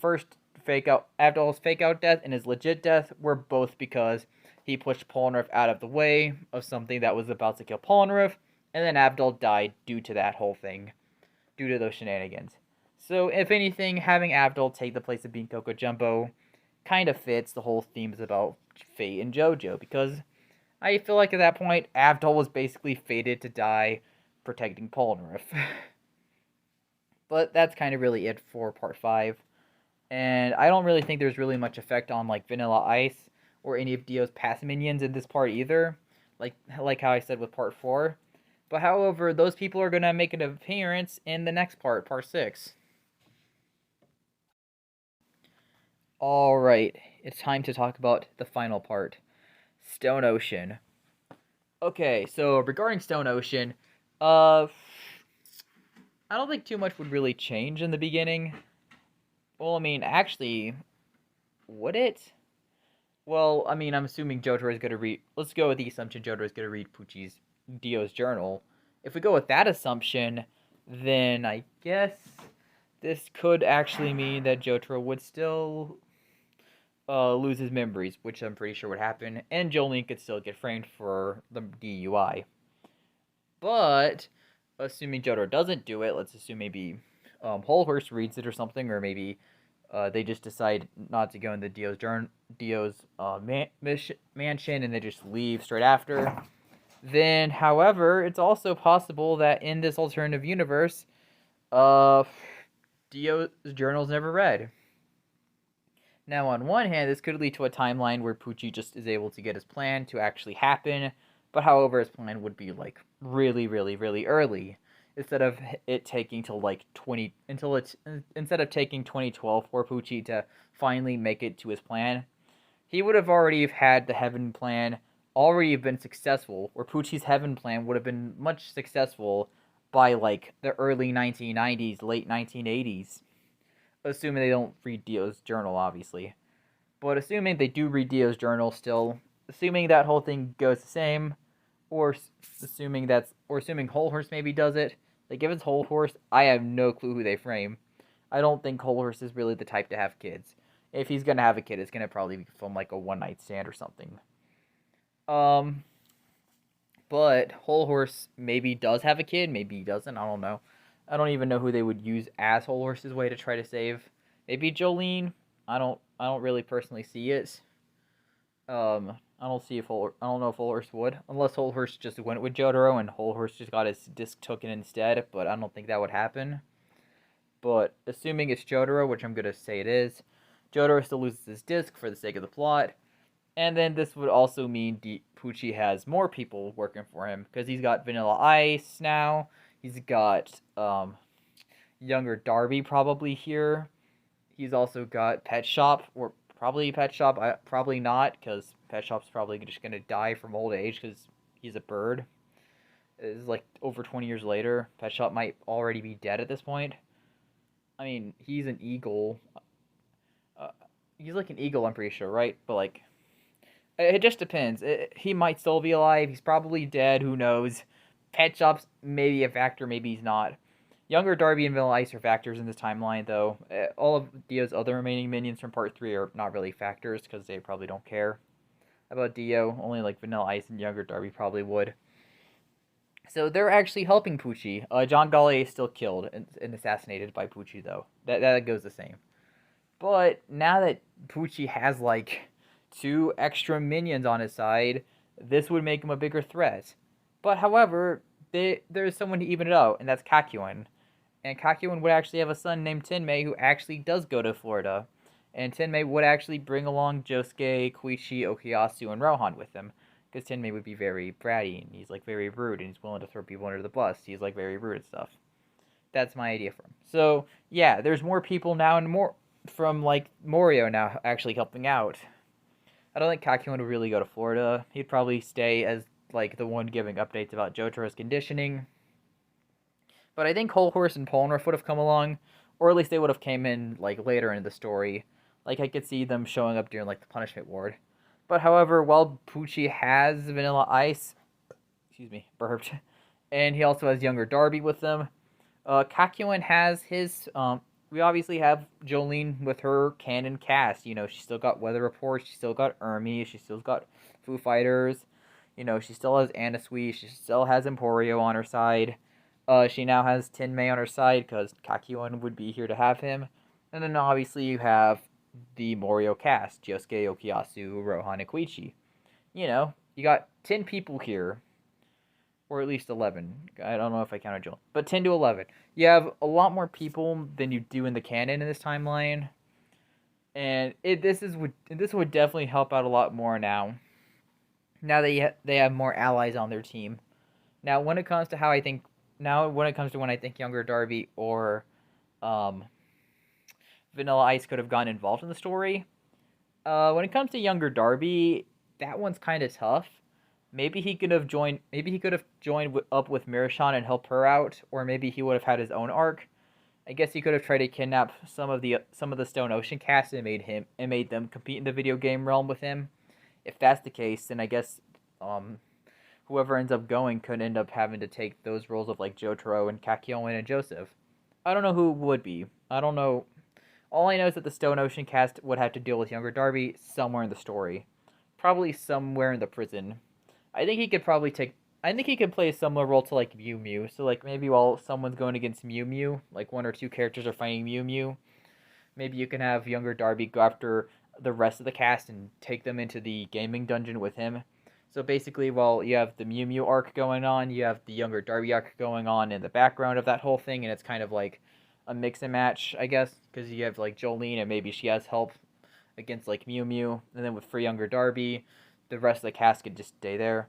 fake out death and his legit death were both because he pushed Polnareff out of the way of something that was about to kill Polnareff, and then Avdol died due to that whole thing, due to those shenanigans. So, if anything, having Avdol take the place of being Coco Jumbo kind of fits the whole themes about fate and JoJo, because I feel like at that point, Avdol was basically fated to die protecting Polnareff. But that's kind of really it for Part 5. And I don't really think there's really much effect on, like, Vanilla Ice, or any of Dio's past minions in this part either, like how I said with part 4. But however, those people are gonna make an appearance in the next part, part 6. Alright, it's time to talk about the final part, Stone Ocean. Okay, so regarding Stone Ocean, I don't think too much would really change in the beginning. Well, I mean, actually, would it? Well, I mean, I'm assuming Jotaro is going to read... Let's go with the assumption Jotaro is going to read Dio's journal. If we go with that assumption, then I guess this could actually mean that Jotaro would still lose his memories, which I'm pretty sure would happen, and Jolene could still get framed for the DUI. But, assuming Jotaro doesn't do it, let's assume maybe Hol Horse reads it or something, or maybe they just decide not to go into Dio's mansion and they just leave straight after. Then, however, it's also possible that in this alternative universe, Dio's journal's never read. Now, on one hand, this could lead to a timeline where Pucci just is able to get his plan to actually happen, but however, his plan would be like really, really, really early. Instead of it taking till like instead of taking 2012 for Pucci to finally make it to his plan, he would have already had the Heaven plan already have been successful, where Pucci's Heaven plan would have been much successful by like the early 1990s, late 1980s. Assuming they don't read Dio's journal, obviously. But assuming they do read Dio's journal still, assuming that whole thing goes the same, or assuming Hol Horse maybe does it. Like, if it's Hol Horse, I have no clue who they frame. I don't think Hol Horse is really the type to have kids. If he's gonna have a kid, it's gonna probably be from like a one-night stand or something. But Hol Horse maybe does have a kid, maybe he doesn't, I don't know. I don't even know who they would use as Hol Horse's way to try to save. Maybe Jolene. I don't really personally see it. I don't know if Hol Horse would, unless Hol Horse just went with Jotaro and Hol Horse just got his disc taken instead. But I don't think that would happen. But assuming it's Jotaro, which I'm gonna say it is, Jotaro still loses his disc for the sake of the plot. And then this would also mean Pucci has more people working for him because he's got Vanilla Ice now. He's got younger Darby probably here. He's also got Pet Shop, or probably Pet Shop. Probably not, because Pet Shop's probably just going to die from old age because he's a bird. It's like over 20 years later. Pet Shop might already be dead at this point. I mean, he's an eagle. He's like an eagle, I'm pretty sure, right? But like, it just depends. He might still be alive. He's probably dead. Who knows? Pet Shop's maybe a factor, maybe he's not. Younger Darby and Vanilla Ice are factors in this timeline, though. All of Dio's other remaining minions from Part 3 are not really factors, because they probably don't care about Dio. Only, like, Vanilla Ice and Younger Darby probably would. So they're actually helping Pucci. John Gallier is still killed and assassinated by Pucci, though. That goes the same. But now that Pucci has, like, 2 extra minions on his side, this would make him a bigger threat. But however, there's someone to even it out, and that's Kakyoin. And Kakyoin would actually have a son named Tenmei who actually does go to Florida. And Tenmei would actually bring along Josuke, Koichi, Okuyasu, and Rohan with him. Because Tenmei would be very bratty, and he's like very rude, and he's willing to throw people under the bus. He's like very rude and stuff. That's my idea for him. So, yeah, there's more people now, and more from like Morio now actually helping out. I don't think Kakyoin would really go to Florida. He'd probably stay as like the one giving updates about Jotaro's conditioning. But I think Hol Horse and Polnareff would have come along, or at least they would have came in like later in the story. Like I could see them showing up during like the punishment ward. But however, while Pucci has Vanilla Ice, burped, and he also has younger Darby with them, Kakyoin has his we obviously have Jolene with her canon cast. You know, she still got Weather Report, she still got Ermi, she still got Foo Fighters. You know, she still has Anasui, she still has Emporio on her side. She now has Tenmei on her side, because Kakyoin would be here to have him. And then obviously you have the Morio cast, Josuke, Okuyasu, Rohan, and Koichi. You know, you got 10 people here. Or at least 11. I don't know if I counted Joel. But 10 to 11. You have a lot more people than you do in the canon in this timeline. And this would definitely help out a lot more now. Now that they have more allies on their team. Now, when it comes to when I think younger Darby or um, Vanilla Ice could have gotten involved in the story, when it comes to younger Darby, that one's kind of tough. Maybe he could have joined. Maybe he could have joined up with Mirashan and helped her out, or maybe he would have had his own arc. I guess he could have tried to kidnap some of the Stone Ocean cast and made them compete in the video game realm with him. If that's the case, then I guess um, whoever ends up going could end up having to take those roles of like Jotaro and Kakyoin and Joseph. I don't know who would be. I don't know. All I know is that the Stone Ocean cast would have to deal with younger Darby somewhere in the story. Probably somewhere in the prison. I think he could probably take. I think he could play a similar role to like Mew Mew. So like maybe while someone's going against Mew Mew, like one or two characters are fighting Mew Mew, maybe you can have younger Darby go after the rest of the cast and take them into the gaming dungeon with him. So basically, while you have the Mew Mew arc going on, you have the younger Darby arc going on in the background of that whole thing, and it's kind of like a mix and match, I guess, because you have like Jolene and maybe she has help against like Mew Mew, and then for younger Darby, the rest of the cast could just stay there.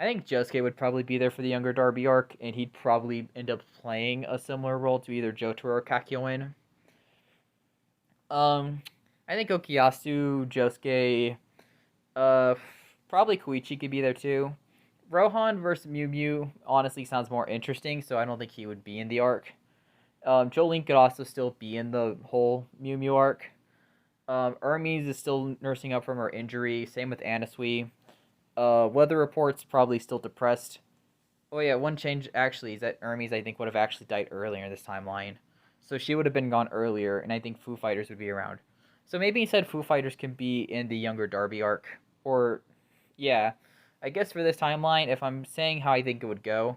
I think Josuke would probably be there for the younger Darby arc, and he'd probably end up playing a similar role to either Jotaro or Kakyoin. Um, I think Okuyasu, Josuke, uh, probably Koichi could be there too. Rohan versus Mew Mew honestly sounds more interesting, so I don't think he would be in the arc. Jolene could also still be in the whole Mew Mew arc. Hermes is still nursing up from her injury. Same with Anasui. Weather report's probably still depressed. Oh yeah, one change actually is that Hermes I think would have actually died earlier in this timeline, so she would have been gone earlier, and I think Foo Fighters would be around. So maybe instead Foo Fighters can be in the younger Darby arc, or yeah, I guess for this timeline, if I'm saying how I think it would go,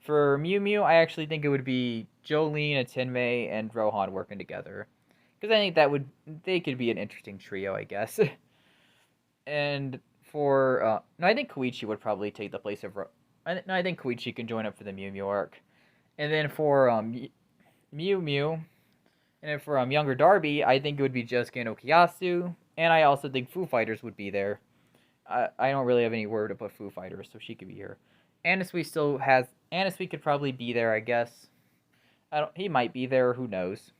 for Mew Mew, I actually think it would be Jolene, and Tenmei, and Rohan working together, because I think they could be an interesting trio, I guess. And for no, I think Koichi would probably take the place of. No, I think Koichi can join up for the Mew Mew arc, and then for Mew Mew, and then for younger Darby, I think it would be Josuke and Okuyasu, and I also think Foo Fighters would be there. I don't really have any word to put Foo Fighters, so she could be here. Anasui could probably be there, I guess. He might be there. Who knows?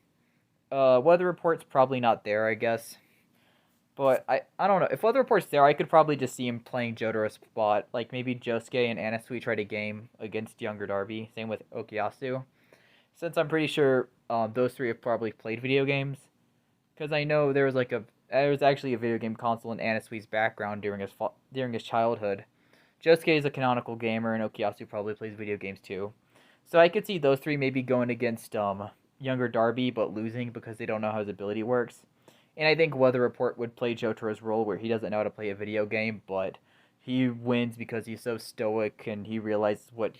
Weather Report's probably not there, I guess. But I don't know. If Weather Report's there, I could probably just see him playing Jotaro's spot. Like maybe Josuke and Anasui try to game against younger Darby. Same with Okuyasu. Since I'm pretty sure those three have probably played video games. Because I know there was actually a video game console in Anasui's background during his childhood. Josuke is a canonical gamer, and Okuyasu probably plays video games too. So I could see those three maybe going against younger Darby, but losing because they don't know how his ability works. And I think Weather Report would play Jotaro's role where he doesn't know how to play a video game, but he wins because he's so stoic and he realizes what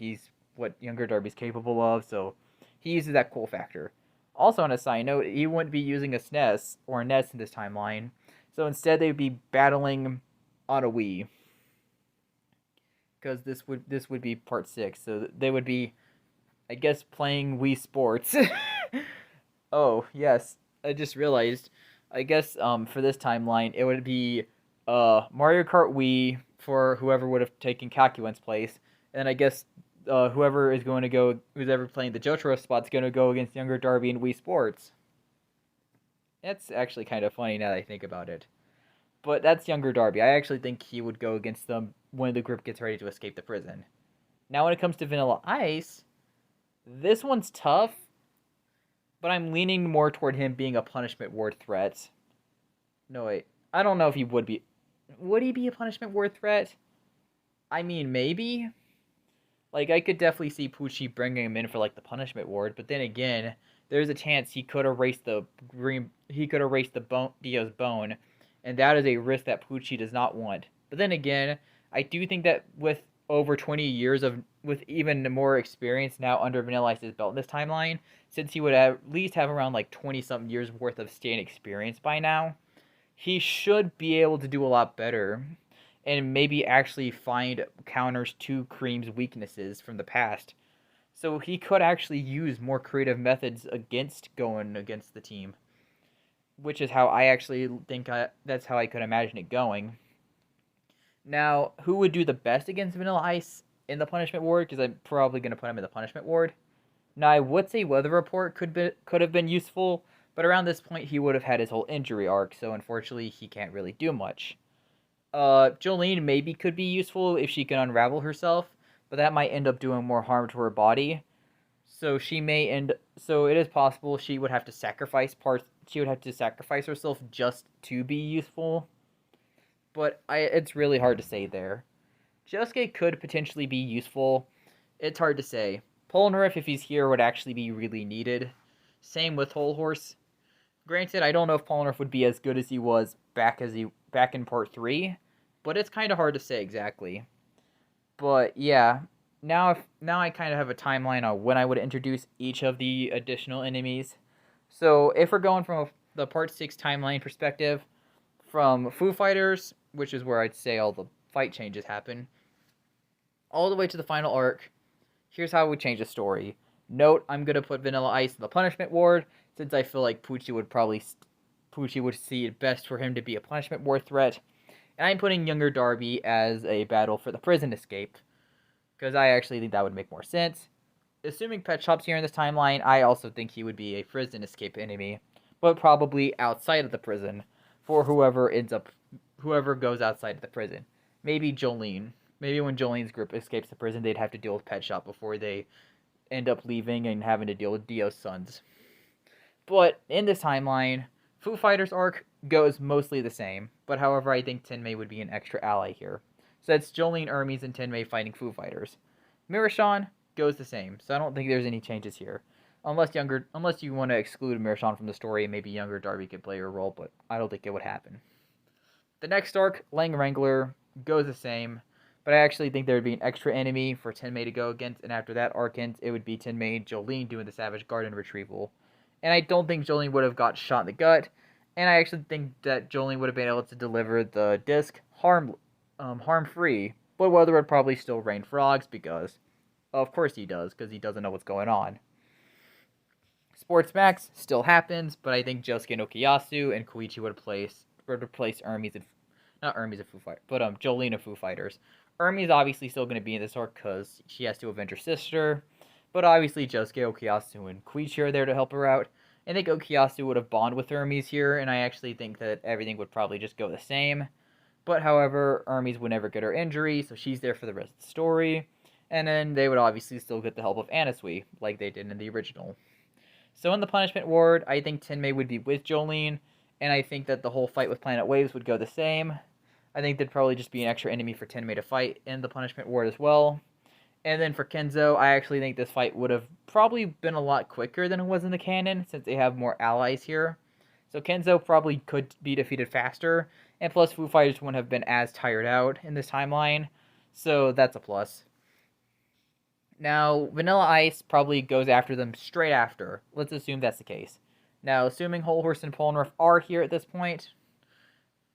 younger Darby's capable of, so he uses that cool factor. Also, on a side note, he wouldn't be using a SNES or a NES in this timeline, so instead they'd be battling on a Wii. Because this would be part 6, so they would be, I guess, playing Wii Sports. Oh, yes, I just realized. I guess for this timeline, it would be Mario Kart Wii for whoever would have taken Kakyoin's place, and I guess who's ever playing the Jotaro spot is going to go against younger Darby in Wii Sports. That's actually kind of funny now that I think about it. But that's younger Darby. I actually think he would go against them when the group gets ready to escape the prison. Now when it comes to Vanilla Ice, this one's tough, but I'm leaning more toward him being a punishment ward threat. No, wait. I don't know if he would be. Would he be a punishment ward threat? I mean, maybe. Like, I could definitely see Pucci bringing him in for, like, the punishment ward, but then again, there's a chance he could erase Dio's bone, and that is a risk that Pucci does not want. But then again, I do think that with over 20 years with even more experience now under Vanilla Ice's belt in this timeline, since he would at least have around like 20-something years worth of stand experience by now, he should be able to do a lot better and maybe actually find counters to Cream's weaknesses from the past. So he could actually use more creative methods going against the team. which is how I actually think that's how I could imagine it going. Now, who would do the best against Vanilla Ice in the punishment ward? Because I'm probably going to put him in the punishment ward. Now, I would say Weather Report could have been useful, but around this point he would have had his whole injury arc, so unfortunately he can't really do much. Jolene maybe could be useful if she can unravel herself, but that might end up doing more harm to her body. So So it is possible she would have to sacrifice parts. She would have to sacrifice herself just to be useful. But it's really hard to say there. Josuke could potentially be useful. It's hard to say. Polnareff, if he's here, would actually be really needed. Same with Hol Horse. Granted, I don't know if Polnareff would be as good as he was back in part 3, but it's kind of hard to say exactly. But yeah, now I kind of have a timeline on when I would introduce each of the additional enemies. So if we're going from the part 6 timeline perspective, from Foo Fighters, which is where I'd say all the fight changes happen, all the way to the final arc, here's how we change the story. Note, I'm going to put Vanilla Ice in the punishment ward, since I feel like Pucci would see it best for him to be a punishment ward threat. And I'm putting younger Darby as a battle for the prison escape, because I actually think that would make more sense. Assuming Pet Shop's here in this timeline, I also think he would be a prison escape enemy, but probably outside of the prison, for whoever goes outside of the prison. Maybe Jolene. Maybe when Jolene's group escapes the prison, they'd have to deal with Pet Shop before they end up leaving and having to deal with Dio's sons. But in this timeline, Foo Fighters arc goes mostly the same, but however, I think Tenmei would be an extra ally here. So that's Jolene, Hermes, and Tenmei fighting Foo Fighters. Mirashon goes the same, so I don't think there's any changes here. Unless you want to exclude Mirashon from the story, and maybe younger Darby could play a role, but I don't think it would happen. The next arc, Lang Wrangler, goes the same, but I actually think there would be an extra enemy for Tenmei to go against, and after that arc ends, it would be Tenmei and Jolene doing the Savage Garden retrieval. And I don't think Jolene would have got shot in the gut, and I actually think that Jolene would have been able to deliver the disc harm-free, but Weather would probably still rain frogs because, of course he does, because he doesn't know what's going on. Sports Max still happens, but I think Josuke and Okuyasu and Koichi would replace Hermes and not Hermes and Foo Fighters, but Jolene and Foo Fighters. Hermes obviously still going to be in this arc because she has to avenge her sister, but obviously Josuke, Okuyasu, and Koichi are there to help her out. I think Okuyasu would have bonded with Hermes here, and I actually think that everything would probably just go the same. But however, Hermes would never get her injury, so she's there for the rest of the story. And then they would obviously still get the help of Anasui, like they did in the original. So in the punishment ward, I think Tenmei would be with Jolene, and I think that the whole fight with Planet Waves would go the same. I think there'd probably just be an extra enemy for Tenmei to fight in the punishment ward as well. And then for Kenzo, I actually think this fight would have probably been a lot quicker than it was in the canon, since they have more allies here. So Kenzo probably could be defeated faster, and plus Foo Fighters wouldn't have been as tired out in this timeline, so that's a plus. Now, Vanilla Ice probably goes after them straight after. Let's assume that's the case. Now, assuming Hol Horse and Polnareff are here at this point,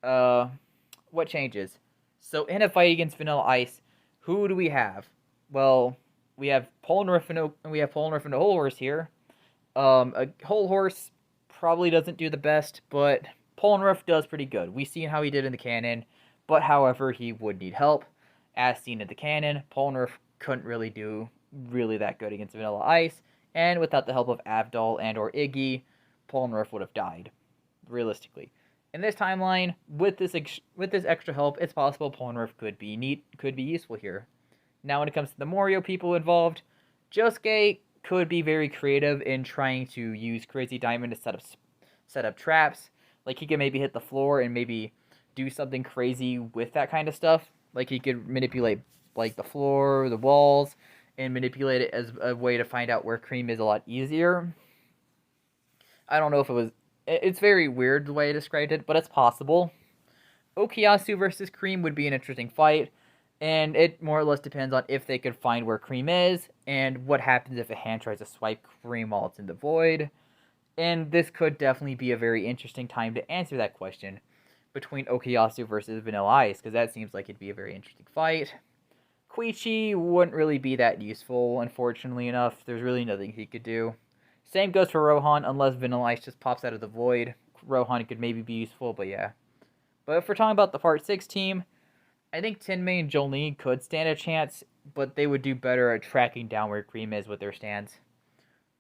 what changes? So in a fight against Vanilla Ice, who do we have? Well, we have Polnareff and a Hol Horse here. A Hol Horse probably doesn't do the best, but Polnareff does pretty good. We've seen how he did in the canon, but however, he would need help. As seen in the canon, Polnareff couldn't really do that good against Vanilla Ice, and without the help of Avdol and or Iggy, Polnareff would have died, realistically. In this timeline, with this extra help, it's possible Polnareff could be useful here. Now, when it comes to the Morio people involved, Josuke could be very creative in trying to use Crazy Diamond to set up traps. Like, he could maybe hit the floor and maybe do something crazy with that kind of stuff. Like, he could manipulate, like, the floor, the walls, and manipulate it as a way to find out where Cream is a lot easier. I don't know if it was... It's very weird the way I described it, but it's possible. Okuyasu versus Cream would be an interesting fight, and it more or less depends on if they could find where Cream is, and what happens if a hand tries to swipe Cream while it's in the void. And this could definitely be a very interesting time to answer that question between Okuyasu versus Vanilla Ice, because that seems like it'd be a very interesting fight. Koichi wouldn't really be that useful, unfortunately enough. There's really nothing he could do. Same goes for Rohan, unless Vanilla Ice just pops out of the void. Rohan could maybe be useful, but yeah. But if we're talking about the Part 6 team, I think Tenmei and Jolene could stand a chance, but they would do better at tracking down where Cream is with their stands.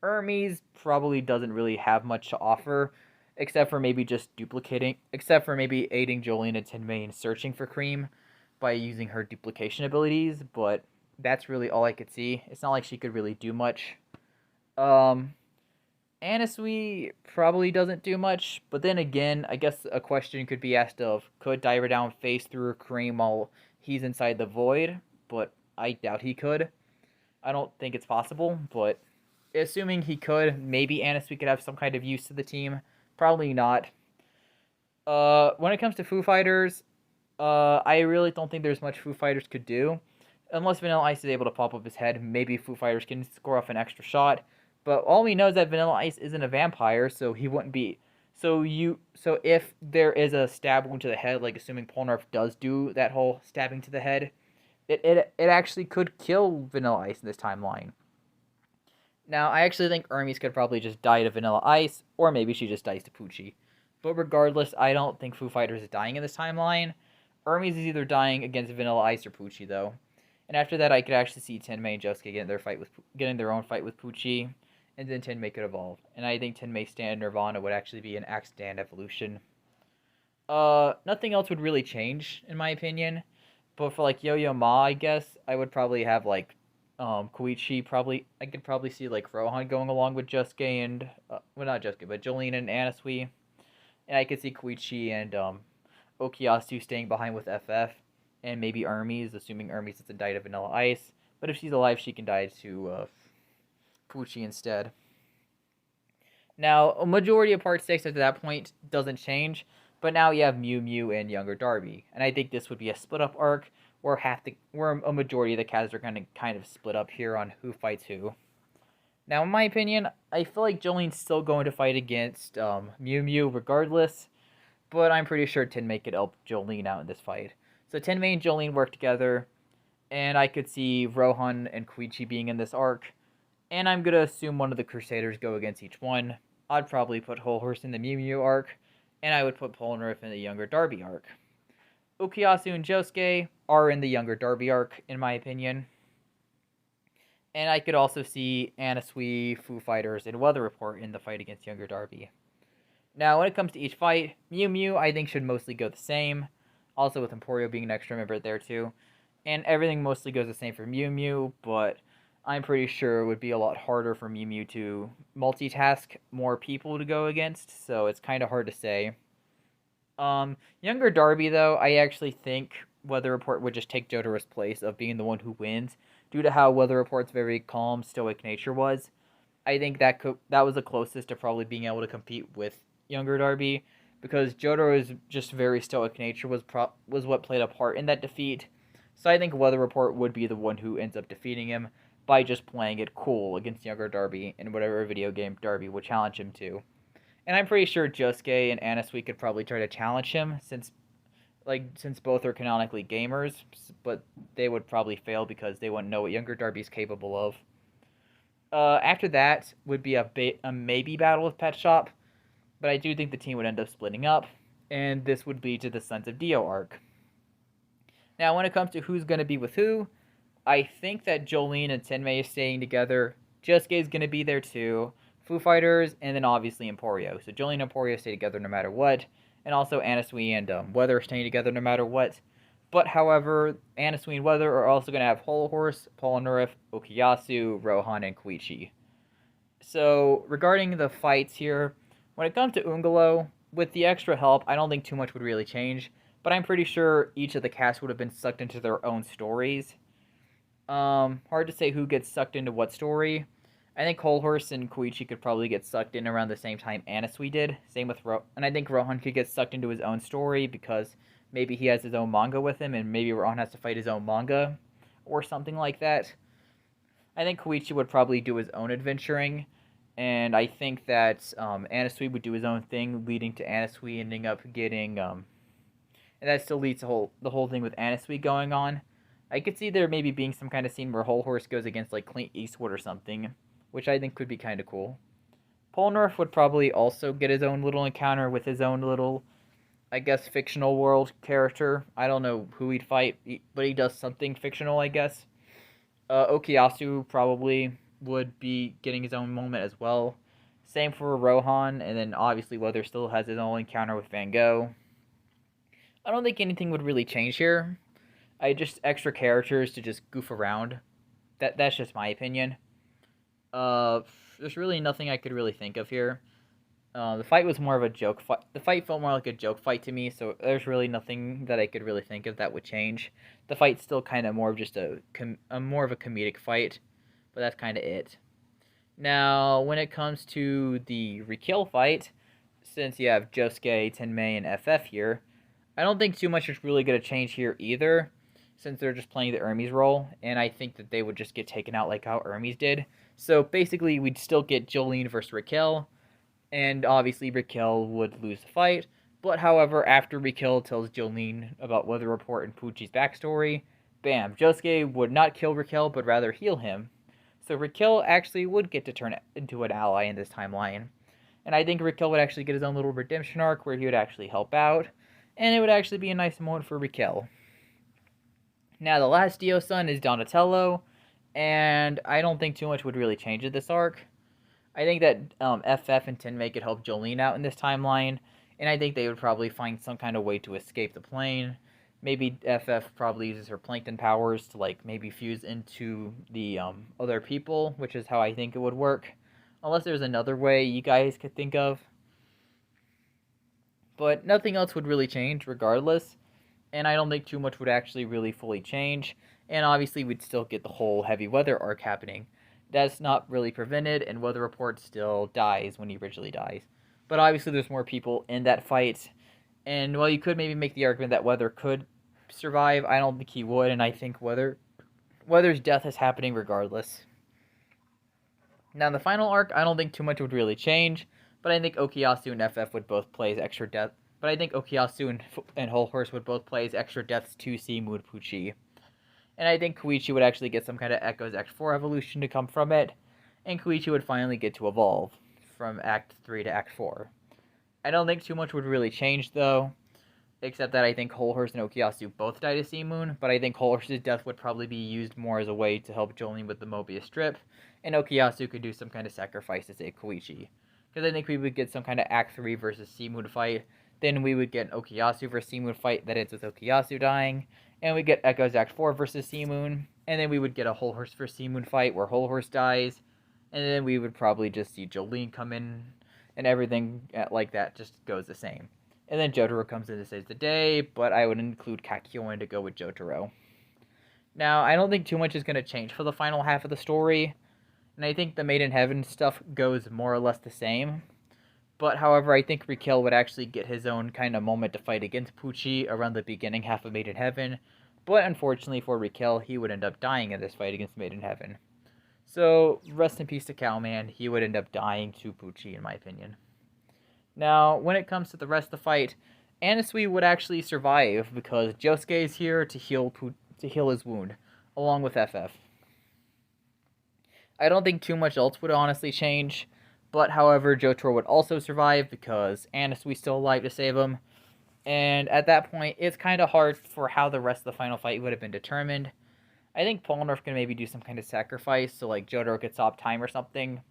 Hermes probably doesn't really have much to offer, except for maybe aiding Jolene and Tenmei in searching for Cream by using her duplication abilities, but that's really all I could see. It's not like she could really do much. Anasui probably doesn't do much, but then again, I guess a question could be asked of, could Diver Down face through Cream while he's inside the void? But I doubt he could. I don't think it's possible, but assuming he could, maybe Anasui could have some kind of use to the team. Probably not. When it comes to Foo Fighters, I really don't think there's much Foo Fighters could do. Unless Vanilla Ice is able to pop up his head, maybe Foo Fighters can score off an extra shot. But all we know is that Vanilla Ice isn't a vampire, so he wouldn't be. So if there is a stab wound to the head, like assuming Polnareff does do that whole stabbing to the head, it actually could kill Vanilla Ice in this timeline. Now, I actually think Hermes could probably just die to Vanilla Ice, or maybe she just dies to Poochie. But regardless, I don't think Foo Fighters is dying in this timeline. Hermes is either dying against Vanilla Ice or Poochie, though. And after that, I could actually see Tenmei and Josuke getting their own fight with Poochie, and then Tenmei could evolve. And I think Tenmei Stand Nirvana would actually be an Axe Stand evolution. Nothing else would really change, in my opinion. But for, like, Yo-Yo Ma, I guess, I would probably have, like, Koichi I could probably see, like, Rohan going along with Josuke and, well, not Josuke, but Jolene and Anasui. And I could see Koichi and, Okuyasu staying behind with FF. And maybe Hermes, assuming Hermes doesn't die to Vanilla Ice. But if she's alive, she can die to, Poochie instead. Now, a majority of Part 6 after that point doesn't change, but now you have Mew Mew and Younger Darby. And I think this would be a split-up arc where a majority of the cats are going to kind of split up here on who fights who. Now, in my opinion, I feel like Jolene's still going to fight against Mew Mew regardless, but I'm pretty sure Tenmei could help Jolene out in this fight. So Tenmei and Jolene work together, and I could see Rohan and Koichi being in this arc. And I'm going to assume one of the Crusaders go against each one. I'd probably put Hol Horse in the Mew Mew arc, and I would put Polnareff in the Younger Darby arc. Okuyasu and Josuke are in the Younger Darby arc, in my opinion. And I could also see Anasui, Foo Fighters, and Weather Report in the fight against Younger Darby. Now, when it comes to each fight, Mew Mew I think should mostly go the same. Also with Emporio being an extra member there too. And everything mostly goes the same for Mew Mew, but I'm pretty sure it would be a lot harder for Mew Mew to multitask more people to go against, so it's kind of hard to say. Younger Darby, though, I actually think Weather Report would just take Jotaro's place of being the one who wins, due to how Weather Report's very calm, stoic nature was. I think that was the closest to probably being able to compete with Younger Darby, because Jotaro's just very stoic nature was what played a part in that defeat. So I think Weather Report would be the one who ends up defeating him by just playing it cool against Younger Darby in whatever video game Darby would challenge him to. And I'm pretty sure Josuke and Anasui could probably try to challenge him, since both are canonically gamers, but they would probably fail because they wouldn't know what Younger Darby's capable of. After that would be a maybe battle with Pet Shop, but I do think the team would end up splitting up, and this would lead to the Sons of Dio arc. Now, when it comes to who's going to be with who, I think that Jolene and Tenmei is staying together. Josuke is going to be there too. Foo Fighters, and then obviously Emporio. So Jolene and Emporio stay together no matter what. And also Anasui and Weather are staying together no matter what. But however, Anasui and Weather are also going to have Hol Horse, Polnareff, Okuyasu, Rohan, and Koichi. So regarding the fights here, when it comes to Ungolo, with the extra help, I don't think too much would really change. But I'm pretty sure each of the cast would have been sucked into their own stories. Hard to say who gets sucked into what story. I think Hol Horse and Koichi could probably get sucked in around the same time Anasui did. Same with and I think Rohan could get sucked into his own story because maybe he has his own manga with him and maybe Rohan has to fight his own manga or something like that. I think Koichi would probably do his own adventuring, and I think that Anasui would do his own thing, leading to Anasui ending up getting and that still leads to the whole thing with Anasui going on. I could see there maybe being some kind of scene where Hol Horse goes against like Clint Eastwood or something, which I think could be kind of cool. Polnareff would probably also get his own little encounter with his own little, I guess, fictional world character. I don't know who he'd fight, but he does something fictional, I guess. Okuyasu probably would be getting his own moment as well. Same for Rohan, and then obviously Weather still has his own encounter with Van Gogh. I don't think anything would really change here. I just extra characters to just goof around. That's just my opinion. There's really nothing I could really think of here. The fight was more of a joke fight. The fight felt more like a joke fight to me, so there's really nothing that I could really think of that would change. The fight's still kind of more of just a more of a comedic fight, but that's kind of it. Now, when it comes to the Rikill fight, since you have Josuke, Tenmei, and FF here, I don't think too much is really going to change here either, since they're just playing the Hermes role, and I think that they would just get taken out like how Hermes did. So basically, we'd still get Jolene versus Rikill, and obviously Rikill would lose the fight. But however, after Rikill tells Jolene about Weather Report and Pucci's backstory, bam, Josuke would not kill Rikill, but rather heal him. So Rikill actually would get to turn into an ally in this timeline. And I think Rikill would actually get his own little redemption arc where he would actually help out, and it would actually be a nice moment for Rikill. Now, the last Dio son is Donatello, and I don't think too much would really change in this arc. I think that FF and Tenmei could help Jolene out in this timeline, and I think they would probably find some kind of way to escape the plane. Maybe FF probably uses her plankton powers to, like, maybe fuse into the other people, which is how I think it would work. Unless there's another way you guys could think of. But nothing else would really change regardless, and I don't think too much would actually really fully change, and obviously we'd still get the whole heavy weather arc happening. That's not really prevented, and Weather Report still dies when he originally dies. But obviously there's more people in that fight, and while you could maybe make the argument that Weather could survive, I don't think he would, and I think Weather's death is happening regardless. Now in the final arc, I don't think too much would really change, but I think Okuyasu and FF would both play as extra death. But I think Okuyasu and Hol Horse would both play as extra deaths to Simu and Pucci. And I think Koichi would actually get some kind of Echoes Act 4 evolution to come from it, and Koichi would finally get to evolve from Act 3 to Act 4. I don't think too much would really change, though, except that I think Hol Horse and Okuyasu both died to Seamoon, but I think Hol Horse's death would probably be used more as a way to help Jolene with the Mobius strip, and Okuyasu could do some kind of sacrifice to save Koichi. Because I think we would get some kind of Act 3 versus Seamoon fight, then we would get an Okuyasu versus Seamoon fight that ends with Okuyasu dying, and we get Echoes Act 4 versus Seamoon, and then we would get a Hol Horse versus Seamoon fight where Hol Horse dies, and then we would probably just see Jolene come in, and everything like that just goes the same. And then Jotaro comes in to save the day, but I would include Kakyoin to go with Jotaro. Now, I don't think too much is going to change for the final half of the story, and I think the Made in Heaven stuff goes more or less the same. But, however, I think Rikill would actually get his own kind of moment to fight against Pucci around the beginning half of Made in Heaven. But, unfortunately for Rikill, he would end up dying in this fight against Made in Heaven. So, rest in peace to Cowman. He would end up dying to Pucci, in my opinion. Now, when it comes to the rest of the fight, Anasui would actually survive because Josuke is here to heal his wound, along with FF. I don't think too much else would honestly change. But, however, Jotaro would also survive because Anasui's still alive to save him. And at that point, it's kind of hard for how the rest of the final fight would have been determined. I think Polnareff can maybe do some kind of sacrifice so, like, Jotaro could stop time or something.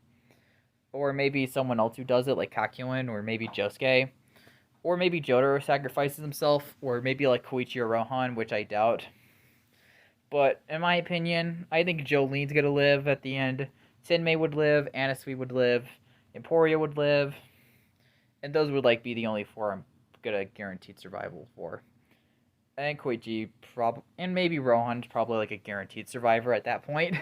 Or maybe someone else who does it, like Kakyoin, or maybe Josuke. Or maybe Jotaro sacrifices himself, or maybe, like, Koichi or Rohan, which I doubt. But, in my opinion, I think Jolene's gonna live at the end. Tenmei would live, Anasui would live, Emporia would live, and those would, like, be the only four I'm gonna guaranteed survival for. And Koichi, and maybe Rohan's probably, like, a guaranteed survivor at that point.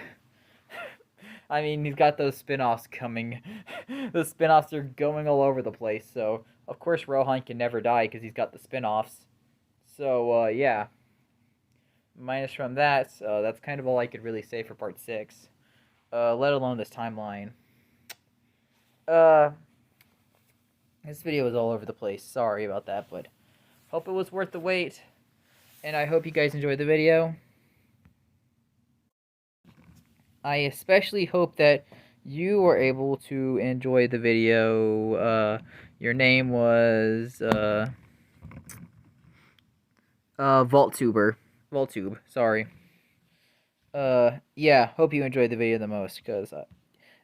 I mean, he's got those spin-offs coming. The spin-offs are going all over the place, so, of course, Rohan can never die because he's got the spin-offs. So, yeah. Minus from that, that's kind of all I could really say for Part 6. Let alone this timeline. This video was all over the place. Sorry about that, but hope it was worth the wait. And I hope you guys enjoyed the video. I especially hope that you were able to enjoy the video. Your name was VaultTube. Sorry. Yeah. Hope you enjoyed the video the most, because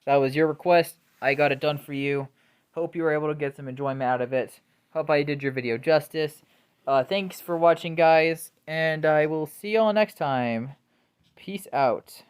that was your request. I got it done for you. Hope you were able to get some enjoyment out of it. Hope I did your video justice. Thanks for watching, guys, and I will see y'all next time. Peace out.